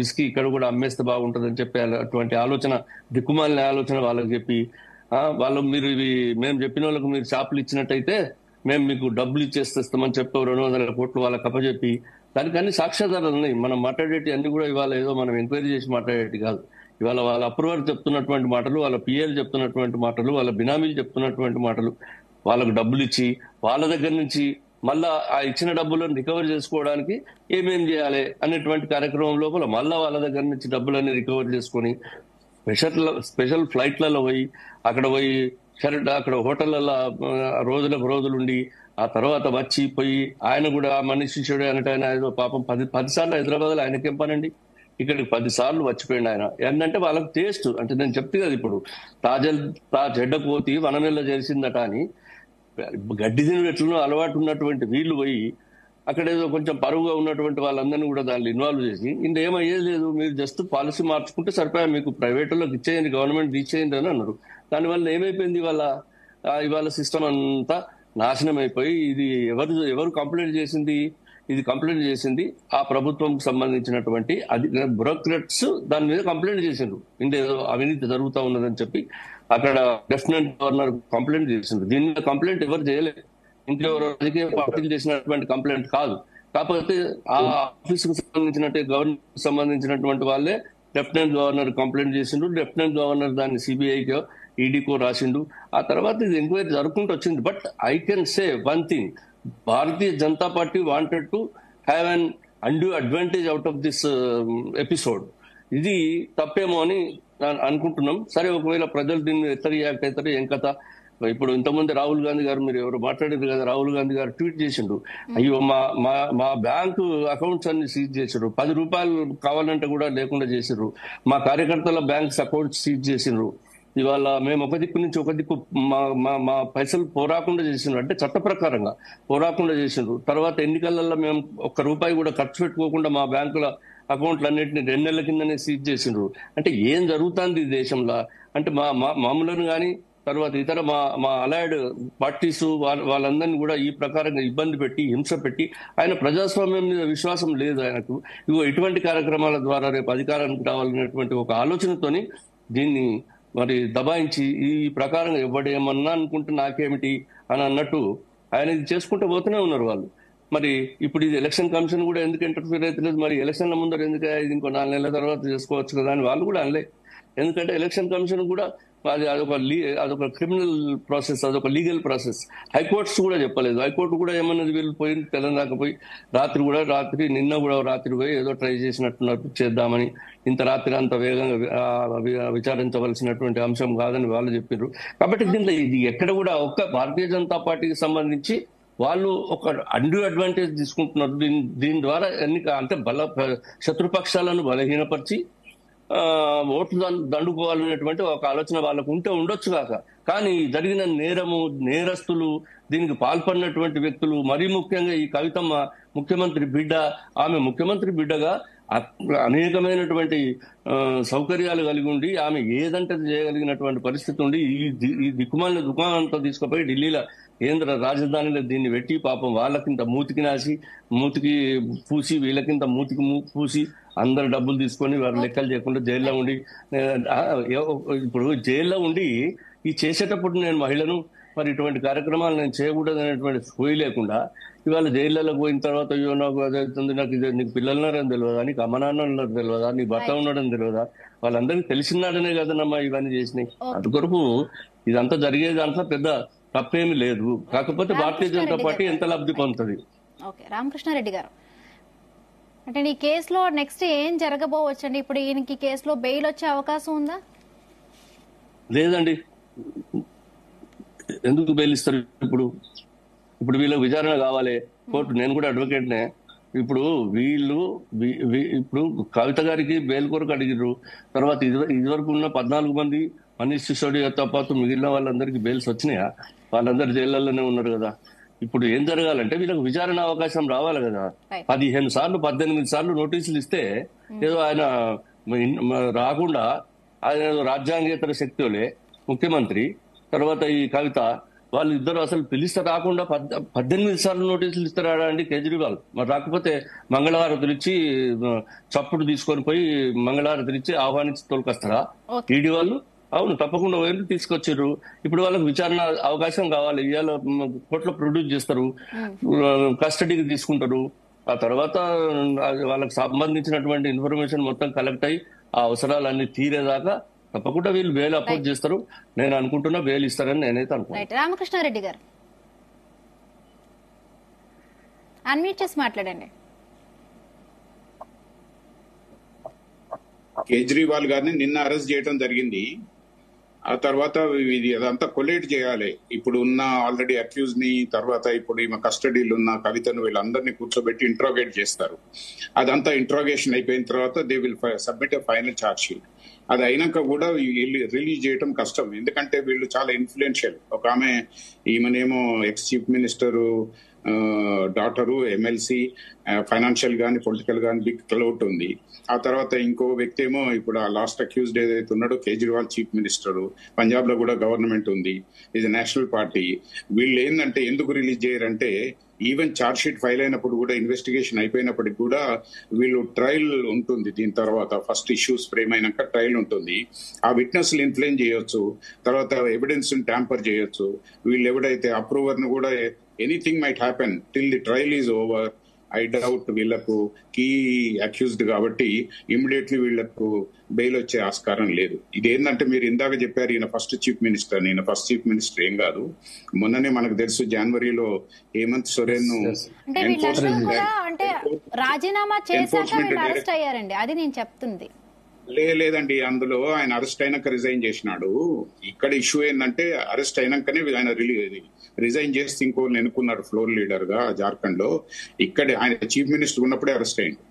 విస్కీ ఇక్కడ కూడా అమ్మేస్తే బాగుంటుందని చెప్పి అటువంటి ఆలోచన, దిక్కుమాలిన ఆలోచన వాళ్ళకి చెప్పి వాళ్ళు మీరు ఇవి మేము చెప్పిన వాళ్ళకు మీరు షాపులు ఇచ్చినట్టయితే మేము మీకు డబ్బులు ఇచ్చేస్తామని చెప్పి 200 కోట్లు వాళ్ళకి అప్పచెప్పి దానికి అన్ని సాక్ష్యాధారాలు ఉన్నాయి. మనం మాట్లాడేటి అన్ని కూడా ఇవాళ ఏదో మనం ఎంక్వైరీ చేసి మాట్లాడేటి కాదు. ఇవాళ వాళ్ళ అప్రూవర్ చెప్తున్నటువంటి మాటలు, వాళ్ళ పిఏలు చెప్తున్నటువంటి మాటలు, వాళ్ళ బినామీలు చెప్తున్నటువంటి మాటలు, వాళ్ళకు డబ్బులు ఇచ్చి వాళ్ళ దగ్గర నుంచి మళ్ళా ఆ ఇచ్చిన డబ్బులను రికవర్ చేసుకోవడానికి ఏమేం చేయాలి అనేటువంటి కార్యక్రమం లోపల మళ్ళా వాళ్ళ దగ్గర నుంచి డబ్బులన్నీ రికవర్ చేసుకొని స్పెషల్ ఫ్లైట్లలో పోయి అక్కడ హోటళ్లలో రోజులకు రోజులుండి ఆ తర్వాత వచ్చి పోయి ఆయన కూడా మనిషి చెడు అన్నట్టు ఆయన ఏదో పాపం 10 సార్లు హైదరాబాద్ లో ఆయనకేం పనండి, ఇక్కడికి 10 సార్లు వచ్చిపోయింది ఆయన. ఏంటంటే వాళ్ళకి టేస్ట్ అంటే నేను చెప్తే కదా ఇప్పుడు చెడ్డ కోతి వనమెల్ల చేసిందట అని గడ్డి తినుడు ఎట్లనో అలవాటు ఉన్నటువంటి వీళ్ళు పోయి అక్కడ ఏదో కొంచెం పరువుగా ఉన్నటువంటి వాళ్ళందరినీ కూడా దాన్ని ఇన్వాల్వ్ చేసి ఇంకేమయ్యేది లేదు, మీరు జస్ట్ పాలసీ మార్చుకుంటే సరిపోయా, మీకు ప్రైవేట్లోకి ఇచ్చేయండి, గవర్నమెంట్ ఇచ్చేయండి అని అన్నారు. దానివల్ల ఏమైపోయింది, ఇవాళ సిస్టమ్ అంతా నాశనం అయిపోయి ఇది ఎవరు కంప్లైంట్ చేసింది, ఇది కంప్లైంట్ చేసింది ఆ ప్రభుత్వంకి సంబంధించినటువంటి బ్యూరోక్రాట్స్ దాని మీద కంప్లైంట్ చేసిండ్రు, ఇంకేదో అవినీతి జరుగుతూ ఉన్నదని చెప్పి అక్కడ లెఫ్టినెంట్ గవర్నర్ కంప్లైంట్ చేసిండ్రు. దీని మీద కంప్లైంట్ ఎవరు చేయలేదు, ఇంకెవరో రాజకీయ పార్టీలు చేసినటువంటి కంప్లైంట్ కాదు. కాకపోతే ఆ ఆఫీసుకు సంబంధించినటువంటి వాళ్ళే లెఫ్టినెంట్ గవర్నర్ కంప్లైంట్ చేసిండ్రు. లెఫ్టినెంట్ గవర్నర్ దాన్ని సిబిఐకో ఈడీకో రాసిండు. ఆ తర్వాత ఇది ఎంక్వైరీ జరుపుకుంటూ వచ్చింది. But I can say one thing, Bharatiya Janata party wanted to have an undue advantage out of this episode. ఇది తప్పేమో అని అనుకుంటున్నాం. సరే, ఒకవేళ ప్రజలు దీన్ని ఎట్లా రియాక్ట్ అవుతారు ఏం కథ. ఇప్పుడు ఇంతకుముందు రాహుల్ గాంధీ గారు, మీరు ఎవరు మాట్లాడారు కదా, రాహుల్ గాంధీ గారు ట్వీట్ చేసిండు, అయ్యో మా బ్యాంకు అకౌంట్స్ అన్ని సీజ్ చేసిండ్రు, 10 రూపాయలు కావాలంటే కూడా లేకుండా చేసిండ్రు, మా కార్యకర్తల బ్యాంక్స్ అకౌంట్స్ సీజ్ చేసిండ్రు, ఇవాళ మేము ఒక దిక్కు నుంచి ఒక దిక్కు మా పైసలు పోరాకుండా చేసిండ్రు, అంటే చట్ట ప్రకారంగా పోరాకుండా చేసిండ్రు. తర్వాత ఎన్నికలలో మేము 1 రూపాయి కూడా ఖర్చు పెట్టుకోకుండా మా బ్యాంకుల అకౌంట్లన్నింటినీ 2 నెలల కిందనే సీజ్ చేసిండ్రు. అంటే ఏం జరుగుతుంది ఈ దేశంలో అంటే మామూలను కానీ తర్వాత ఇతర మా అలైడ్ పార్టీస్ వాళ్ళందరినీ కూడా ఈ ప్రకారంగా ఇబ్బంది పెట్టి హింస పెట్టి ఆయన ప్రజాస్వామ్యం మీద విశ్వాసం లేదు ఆయనకు. ఇటువంటి కార్యక్రమాల ద్వారా రేపు అధికారానికి రావాలనేటువంటి ఒక ఆలోచనతోని దీన్ని మరి దబాయించి ఈ ప్రకారంగా ఎవడేమన్నా అనుకుంటే నాకేమిటి అని అన్నట్టు ఆయన ఇది చేసుకుంటూ పోతూనే ఉన్నారు వాళ్ళు. మరి ఇప్పుడు ఇది ఎలక్షన్ కమిషన్ కూడా ఎందుకు ఇంటర్ఫీర్ అవుతలేదు, మరి ఎలక్షన్ల ముందర ఎందుకు ఇది ఇంకో 4 నెలల తర్వాత చేసుకోవచ్చు కదా అని వాళ్ళు కూడా అనలే. ఎందుకంటే ఎలక్షన్ కమిషన్ కూడా అదొక క్రిమినల్ ప్రాసెస్, అదొక లీగల్ ప్రాసెస్. హైకోర్ట్స్ కూడా చెప్పలేదు. హైకోర్టు కూడా ఏమన్నది, వీళ్ళు పోయి తెలంగాణపోయి నిన్న కూడా రాత్రి పోయి ఏదో ట్రై చేసినట్టున్నట్టు చేద్దామని, ఇంత రాత్రి అంత వేగంగా విచారించవలసినటువంటి అంశం కాదని వాళ్ళు చెప్పారు. కాబట్టి దీంట్లో ఇది ఎక్కడ కూడా ఒక్క భారతీయ జనతా పార్టీకి సంబంధించి వాళ్ళు ఒక అన్డ్యూ అడ్వాంటేజ్ తీసుకుంటున్నారు. దీని ద్వారా అంటే శత్రుపక్షాలను బలహీనపరిచి ఓట్లు దండుకోవాలనేటువంటి ఒక ఆలోచన వాళ్ళకు ఉంటే ఉండొచ్చు కాక, కానీ జరిగిన నేరస్తులు, దీనికి పాల్పడినటువంటి వ్యక్తులు, మరీ ముఖ్యంగా ఈ కవితమ్మ ముఖ్యమంత్రి బిడ్డ, ఆమె ముఖ్యమంత్రి బిడ్డగా అనేకమైనటువంటి సౌకర్యాలు కలిగి ఉండి ఆమె ఏదంటే చేయగలిగినటువంటి పరిస్థితి ఉండి ఈ దిక్కుమాలిన దుకాణంతో తీసుకుపోయి ఢిల్లీలో కేంద్ర రాజధానిలో దీన్ని పెట్టి పాపం వాళ్ళకింత మూతికి పూసి వీళ్ళకింత మూతికి పూసి అందరు డబ్బులు తీసుకొని వారు లెక్కలు చేయకుండా జైల్లో ఉండి, ఇప్పుడు జైల్లో ఉండి ఈ చేసేటప్పుడు నేను మహిళను మరి ఇటువంటి కార్యక్రమాలు నేను చేయకూడదు అనేటువంటి సోయి లేకుండా ఇవాళ జైళ్ళలోకి పోయిన తర్వాత అయ్యో నాకు అదవుతుంది, నాకు నీకు పిల్లలు ఉన్నారని తెలియదా, నీకు అమ్మ నాన్న ఉన్నారని తెలియదా, నీ భర్త ఉన్నాడని తెలియదా, వాళ్ళందరికీ తెలిసినాడనే కదనమ్మా ఇవన్నీ చేసినాయి. అందుకొరకు ఇదంతా జరిగే దాంట్లో పెద్ద తప్పేమీ లేదు. కాకపోతే భారతీయ జనతా పార్టీ ఎంత లబ్ధి పొందుతుంది. ఓకే, రామకృష్ణారెడ్డి గారు, అంటే ఈ కేసులో నెక్స్ట్ ఏం జరగబోవచ్చండి? ఇప్పుడు ఈయనకి కేసులో బెయిల్ వచ్చే అవకాశం ఉందా? లేదండి, ఎందుకు బెయిల్ ఇస్తారు? ఇప్పుడు వీళ్ళకి విచారణ కావాలి, కోర్టు. నేను కూడా అడ్వకేట్నే. ఇప్పుడు ఇప్పుడు కవిత గారికి బెయిల్ కొరకు అడిగిర్రు. తర్వాత ఇదివరకు ఉన్న 14 మంది మనీష్ సిసోడియాతో పాటు మిగిలిన వాళ్ళందరికీ బెయిల్స్ వచ్చినాయా? వాళ్ళందరూ జైళ్లలోనే ఉన్నారు కదా. ఇప్పుడు ఏం జరగాలంటే వీళ్ళకి విచారణ అవకాశం రావాలి కదా. 15 సార్లు 18 సార్లు నోటీసులు ఇస్తే ఏదో ఆయన రాకుండా, ఆయన రాజ్యాంగేతర శక్తులే ముఖ్యమంత్రి, తర్వాత ఈ కవిత, వాళ్ళిద్దరు అసలు పిలిస్తే రాకుండా 18 సార్లు నోటీసులు ఇస్తారా అండి కేజ్రీవాల్? మరి రాకపోతే మంగళవారం ఇచ్చి చప్పుడు తీసుకొని పోయి మంగళవారం ఇచ్చి ఆహ్వానించి తోలుకొస్తారా ఈడీ వాళ్ళు? అవును, తప్పకుండా వెళ్ళి తీసుకొచ్చారు. ఇప్పుడు వాళ్ళకి విచారణ అవకాశం కావాలి. ఇవాళ కోర్టులో ప్రొడ్యూస్ చేస్తారు, కస్టడీకి తీసుకుంటారు. ఆ తర్వాత వాళ్ళకి సంబంధించినటువంటి ఇన్ఫర్మేషన్ మొత్తం కలెక్ట్ అయ్యి ఆ అవసరాలన్నీ తీరేదాకా తప్పకుండా వీళ్ళు బెయిల్ అపోజ్ చేస్తారు. నేను అనుకుంటున్నా బెయిల్ ఇస్తారని నేనైతే అనుకుంటున్నాను. రామకృష్ణారెడ్డి గారు అన్మ్యూట్ చేసి మాట్లాడండి. కేజ్రీవాల్ గారిని నిన్న అరెస్ట్ చేయడం జరిగింది. ఆ తర్వాత ఇది అదంతా కొలేట్ చేయాలి. ఇప్పుడు ఉన్న ఆల్రెడీ అక్యూజ్ ని, తర్వాత ఇప్పుడు ఈమె కస్టడీలో ఉన్న కవితను, వీళ్ళందరినీ కూర్చోబెట్టి ఇంట్రాగేట్ చేస్తారు. అదంతా ఇంట్రాగేషన్ అయిపోయిన తర్వాత they will submit a final charge sheet. అది అయినాక కూడా రిలీజ్ చేయడం కష్టం, ఎందుకంటే వీళ్ళు చాలా ఇన్ఫ్లుయెన్షియల్. ఒక ఆమె, ఈమెనేమో ex chief minister daughter, MLC, financial గానీ పొలిటికల్ గానీ బిగ్ క్లౌట్ ఉంది. ఆ తర్వాత ఇంకో వ్యక్తి ఏమో ఇప్పుడు ఆ లాస్ట్ అక్యూజ్డ్ ఏదైతే ఉన్నాడో కేజ్రీవాల్ చీఫ్ మినిస్టర్, పంజాబ్ లో కూడా గవర్నమెంట్ ఉంది, ఇది నేషనల్ పార్టీ. వీళ్ళు ఏంటంటే ఎందుకు రిలీజ్ చేయరంటే, ఈవెన్ ఛార్జ్ షీట్ ఫైల్ అయినప్పుడు కూడా, ఇన్వెస్టిగేషన్ అయిపోయినప్పటికి కూడా వీళ్ళు ట్రయల్ ఉంటుంది. దీని తర్వాత ఫస్ట్ ఇష్యూస్ ఫ్రేమ్ అయినాక ట్రయల్ ఉంటుంది. ఆ విట్నెస్ ఇన్ఫ్లుయెన్స్ చేయొచ్చు, తర్వాత ఎవిడెన్స్ ట్యాంపర్ చేయొచ్చు. వీళ్ళు ఎవడైతే అప్రూవర్ ను కూడా anything might happen till the trial is over. I doubt వీళ్లకు కీ అక్యూజ్డ్ కాబట్టి ఇమ్మీడియట్లీ వీళ్లకు బెయిల్ వచ్చే ఆస్కారం లేదు. ఇదేంటంటే మీరు ఇందాక చెప్పారు ఈయన ఫస్ట్ చీఫ్ మినిస్టర్. ఈయన ఫస్ట్ చీఫ్ మినిస్టర్ ఏం కాదు. మొన్ననే మనకు తెలుసు జనవరిలో హేమంత్ సోరెన్ రాజీనామా చేశాక అరెస్ట్ అయ్యారండి, అది నేను చెప్తుంది. లేదండి, అందులో ఆయన అరెస్ట్ అయినాక రిజైన్ చేసినాడు. ఇక్కడ ఇష్యూ ఏంటంటే అరెస్ట్ అయినాకనే ఆయన రిజైన్ చేసి ఇంకోళ్ళని ఎన్నుకున్నాడు ఫ్లోర్ లీడర్ గా జార్ఖండ్ లో. ఇక్కడ ఆయన చీఫ్ మినిస్టర్ ఉన్నప్పుడే అరెస్ట్ అయ్యింది.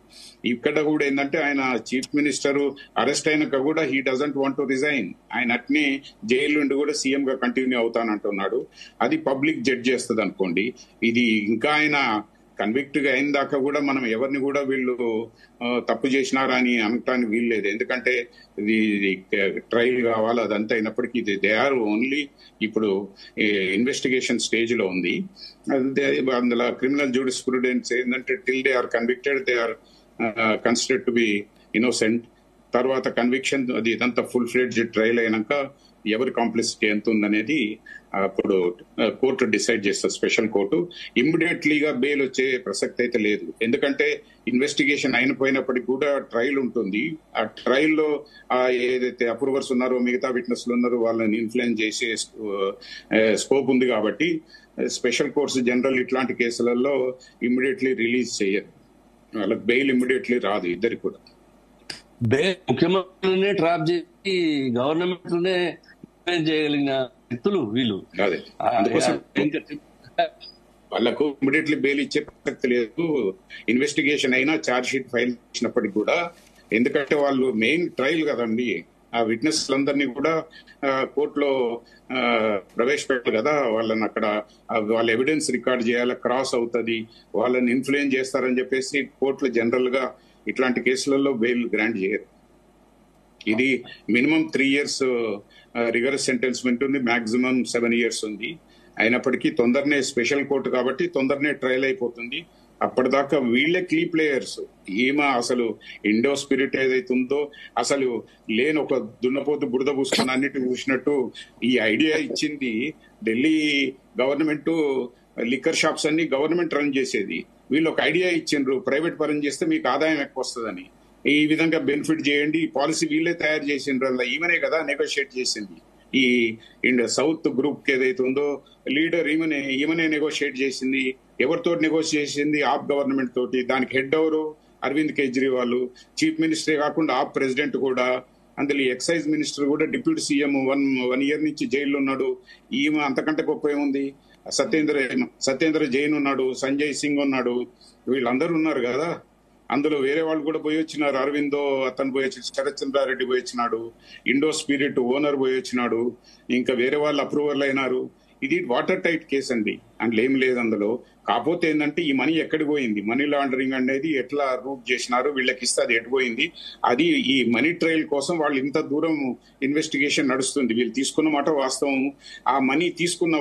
ఇక్కడ కూడా ఏంటంటే ఆయన చీఫ్ మినిస్టర్ అరెస్ట్ అయినాక కూడా he doesn't want to resign. ఆయన అట్నే జైలు నుండి కూడా సీఎం గా కంటిన్యూ అవుతానంటున్నాడు. అది పబ్లిక్ జడ్జ్ చేస్తుంది అనుకోండి. ఇది ఇంకా ఆయన కన్విక్ట్ గా అయిన దాకా కూడా మనం ఎవరిని కూడా వీళ్ళు తప్పు చేసినారా అని అనటానికి వీల్లేదు. ఎందుకంటే ఇది ట్రయల్ కావాలి, అదంతా అయినప్పటికీ ఇది దే ఆర్ ఓన్లీ ఇప్పుడు ఇన్వెస్టిగేషన్ స్టేజ్ లో ఉంది. అందులో క్రిమినల్ జూరిస్ప్రుడెన్స్ ఏంటంటే till they are convicted they are considered to be innocent. తర్వాత కన్విక్షన్ అది ఇదంతా ఫుల్ ఫ్లెడ్జ్డ్ ట్రయల్ అయినాక ఎవరి కాంప్లిసిటీ ఎంత ఉందనేది అప్పుడు కోర్టు డిసైడ్ చేస్తారు, స్పెషల్ కోర్టు. ఇమ్మీడియట్లీగా బెయిల్ వచ్చే ప్రసక్తి అయితే లేదు. ఎందుకంటే ఇన్వెస్టిగేషన్ అయిపోయినప్పటికీ కూడా ట్రయల్ ఉంటుంది. ఆ ట్రయల్లో ఏదైతే అప్రూవర్స్ ఉన్నారో, మిగతా విట్నెస్లు ఉన్నారో వాళ్ళని ఇన్ఫ్లుయెన్స్ చేసే స్కోప్ ఉంది. కాబట్టి స్పెషల్ కోర్ట్స్ జనరల్ ఇట్లాంటి కేసులలో ఇమ్మీడియట్లీ రిలీజ్ చేయరు, వాళ్ళకి బెయిల్ ఇమ్మీడియట్లీ రాదు ఇద్దరికి కూడా. ముఖ్యమంత్రినే ట్రాప్ చేసి గవర్నమెంట్ చేయగలిగిన వ్యక్తులు వీళ్ళు. అదే వాళ్ళకు ఇమ్మీడియట్లీ బెయిల్ ఇచ్చే ప్రసక్తి లేదు. ఇన్వెస్టిగేషన్ అయినా ఛార్జ్ షీట్ ఫైల్ చేసినప్పటికి కూడా ఎందుకంటే వాళ్ళు మెయిన్ ట్రయల్ కదండి. ఆ విట్నెస్లందరినీ కూడా కోర్టులో ప్రవేశపెట్టారు కదా. వాళ్ళని అక్కడ వాళ్ళ ఎవిడెన్స్ రికార్డ్ చేయాలి, క్రాస్ అవుతుంది, వాళ్ళని ఇన్ఫ్లుయెన్స్ చేస్తారని చెప్పేసి కోర్టులు జనరల్ గా ఇట్లాంటి కేసులలో బెయిల్ గ్రాంట్ చేయరు. ఇది మినిమం 3 years రిగరస్ సెంటెన్స్మెంట్ ఉంది, మాక్సిమం 7 years ఉంది. అయినప్పటికీ తొందరనే స్పెషల్ కోర్టు కాబట్టి తొందరనే ట్రయల్ అయిపోతుంది. అప్పటిదాకా వీళ్ళే కీ ప్లేయర్స్. ఈమె అసలు ఇండో స్పిరిట్ ఏదైతే ఉందో అసలు లేని ఒక దున్నపోతు బురద పూసుకొని అన్నిటి చూసినట్టు ఈ ఐడియా ఇచ్చింది ఢిల్లీ గవర్నమెంట్. లిక్కర్ షాప్స్ అన్ని గవర్నమెంట్ రన్ చేసేది, వీళ్ళు ఒక ఐడియా ఇచ్చిండ్రు ప్రైవేట్ పరం చేస్తే మీకు ఆదాయం ఎక్కువ వస్తుందని. ఈ విధంగా బెనిఫిట్ చేయండి, ఈ పాలసీ వీళ్ళే తయారు చేసిండ్రు. అలా ఈమెనే కదా నెగోషియేట్ చేసింది. ఈ సౌత్ గ్రూప్ ఏదైతే ఉందో లీడర్ ఈమెనే నెగోషియేట్ చేసింది. ఎవరితో నెగోషియేట్ చేసింది? ఆప్ గవర్నమెంట్ తోటి. దానికి హెడ్ ఎవరు? అరవింద్ కేజ్రీవాల్. చీఫ్ మినిస్టరే కాకుండా ఆప్ ప్రెసిడెంట్ కూడా. అందులో ఎక్సైజ్ మినిస్టర్ కూడా డిప్యూటీ సీఎం 1 year నుంచి జైల్లో ఉన్నాడు. ఈమె అంతకంటే గొప్ప ఏముంది? సత్యేంద్ర జైన్ ఉన్నాడు, సంజయ్ సింగ్ ఉన్నాడు, వీళ్ళందరూ ఉన్నారు కదా. అందులో వేరే వాళ్ళు కూడా పోయి వచ్చినారు. అరవిందో అతను పోయి వచ్చి, శరత్ చంద్రారెడ్డి పోయి వచ్చినాడు, ఇండో స్పిరిట్ ఓనర్ పోయి వచ్చినాడు, ఇంకా వేరే వాళ్ళు అప్రూవల్ అయినారు. ఇది వాటర్ టైట్ కేసు అండి, అందులో ఏం లేదు అందులో. కాకపోతే ఏంటంటే ఈ మనీ ఎక్కడికి పోయింది, మనీ లాండరింగ్ అనేది ఎట్లా రూట్ చేసినారు, వీళ్ళకి ఇస్తే అది ఎటుపోయింది, అది ఈ మనీ ట్రయల్ కోసం వాళ్ళు ఇంత దూరం ఇన్వెస్టిగేషన్ నడుస్తుంది. వీళ్ళు తీసుకున్న మాట వాస్తవం. ఆ మనీ తీసుకున్న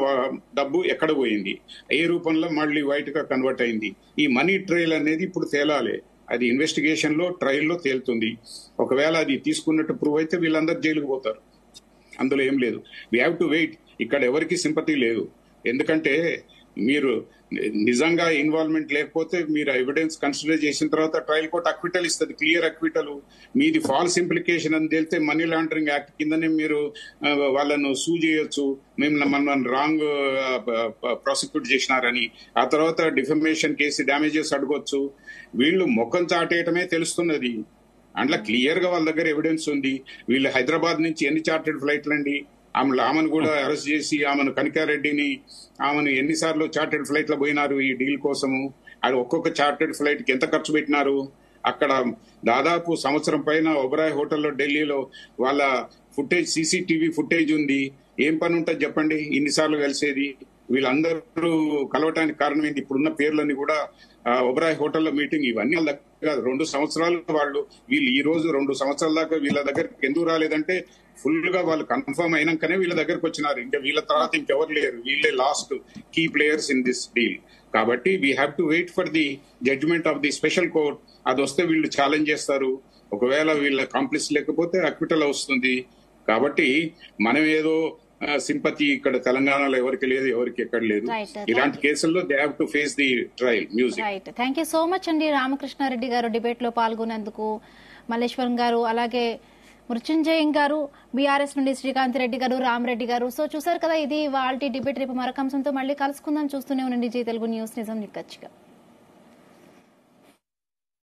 డబ్బు ఎక్కడ పోయింది, ఏ రూపంలో మళ్ళీ వైట్ గా కన్వర్ట్ అయింది, ఈ మనీ ట్రయల్ అనేది ఇప్పుడు తేలాలి. అది ఇన్వెస్టిగేషన్ లో ట్రయల్లో తేలుతుంది. ఒకవేళ అది తీసుకున్నట్టు ప్రూవ్ అయితే వీళ్ళందరూ జైలుకు పోతారు. అందులో ఏం లేదు. We have to wait. ఇక్కడ ఎవరికి సింపతి లేదు. ఎందుకంటే మీరు నిజంగా ఇన్వాల్వ్మెంట్ లేకపోతే మీరు ఎవిడెన్స్ కన్సిడర్ చేసిన తర్వాత ట్రయల్ కోర్ట్ అక్విటల్ ఇస్తుంది, క్లియర్ అక్విటల్. మీది ఫాల్స్ ఇంప్లికేషన్ అని తెలితే మనీ లాండరింగ్ యాక్ట్ కిందనే మీరు వాళ్ళను సూ చేయొచ్చు, మేము మనల్ని రాంగ్ ప్రాసిక్యూట్ చేసినారని. ఆ తర్వాత డిఫమేషన్ కేసు డ్యామేజెస్ అడగొచ్చు. వీళ్ళు ముఖం చాటేయటమే తెలుస్తున్నది. అందులో క్లియర్ గా వాళ్ళ దగ్గర ఎవిడెన్స్ ఉంది. వీళ్ళు హైదరాబాద్ నుంచి ఎన్ని చార్టెడ్ ఫ్లైట్లు అండి, ఆమెను కూడా అరెస్ట్ చేసి ఆమెను కనికారెడ్డిని ఆమెను ఎన్నిసార్లు చార్టెడ్ ఫ్లైట్ లో పోయినారు ఈ డీల్ కోసము. అది ఒక్కొక్క చార్టెడ్ ఫ్లైట్ కి ఎంత ఖర్చు పెట్టినారు. అక్కడ దాదాపు సంవత్సరం పైన ఒబరాయ్ హోటల్లో ఢిల్లీలో వాళ్ళ ఫుటేజ్, సీసీటీవీ ఫుటేజ్ ఉంది. ఏం పని ఉంటుంది చెప్పండి ఇన్నిసార్లు కలిసేది. వీళ్ళందరూ కలవటానికి కారణం ఏంటి? ఇప్పుడున్న పేర్లన్నీ కూడా ఒబరాయ్ హోటల్లో మీటింగ్, ఇవన్నీ వాళ్ళ దగ్గర 2 సంవత్సరాలు వాళ్ళు వీళ్ళు ఈ రోజు 2 సంవత్సరాల దాకా వీళ్ళ దగ్గరికి ఎందుకు రాలేదంటే ఫుల్ గా వాళ్ళు కన్ఫర్మ్ అయినాకనే వీళ్ళ దగ్గరకు వచ్చినారు. ఇంకా వీళ్ళ తర్వాత ఇంకెవరు లేరు. వీళ్ళే last key players in this deal. కాబట్టి we have to wait for the judgement of the special court. అది వస్తే వీళ్ళు ఛాలెంజ్ చేస్తారు. ఒకవేళ వీళ్ళ కాంప్లిస్ లేకపోతే అక్విటల్ వస్తుంది. కాబట్టి మనం ఏదో సింపతి ఇక్కడ తెలంగాణలో ఎవరికి లేదు, ఎవరికి ఎక్కడ లేదు. ఇలాంటి కేసుల్లో they have to face the trial music. Right, thank you so much అండి రామకృష్ణారెడ్డి గారు డిబేట్ లో పాల్గొన్నందుకు. మల్లేశ్వరం గారు, అలాగే మృత్యుంజయం గారు, బీఆర్ఎస్ నుండి శ్రీకాంత్ రెడ్డి గారు, రామరెడ్డి గారు. సో చూసారు కదా, ఇది వాళ్ళ డిబేట్. రేపు మరొక అంశంతో మళ్ళీ కలుసుకుందాం. చూస్తూనే ఉండండి జీ తెలుగు న్యూస్, నిజం నిక్కచ్చిగా.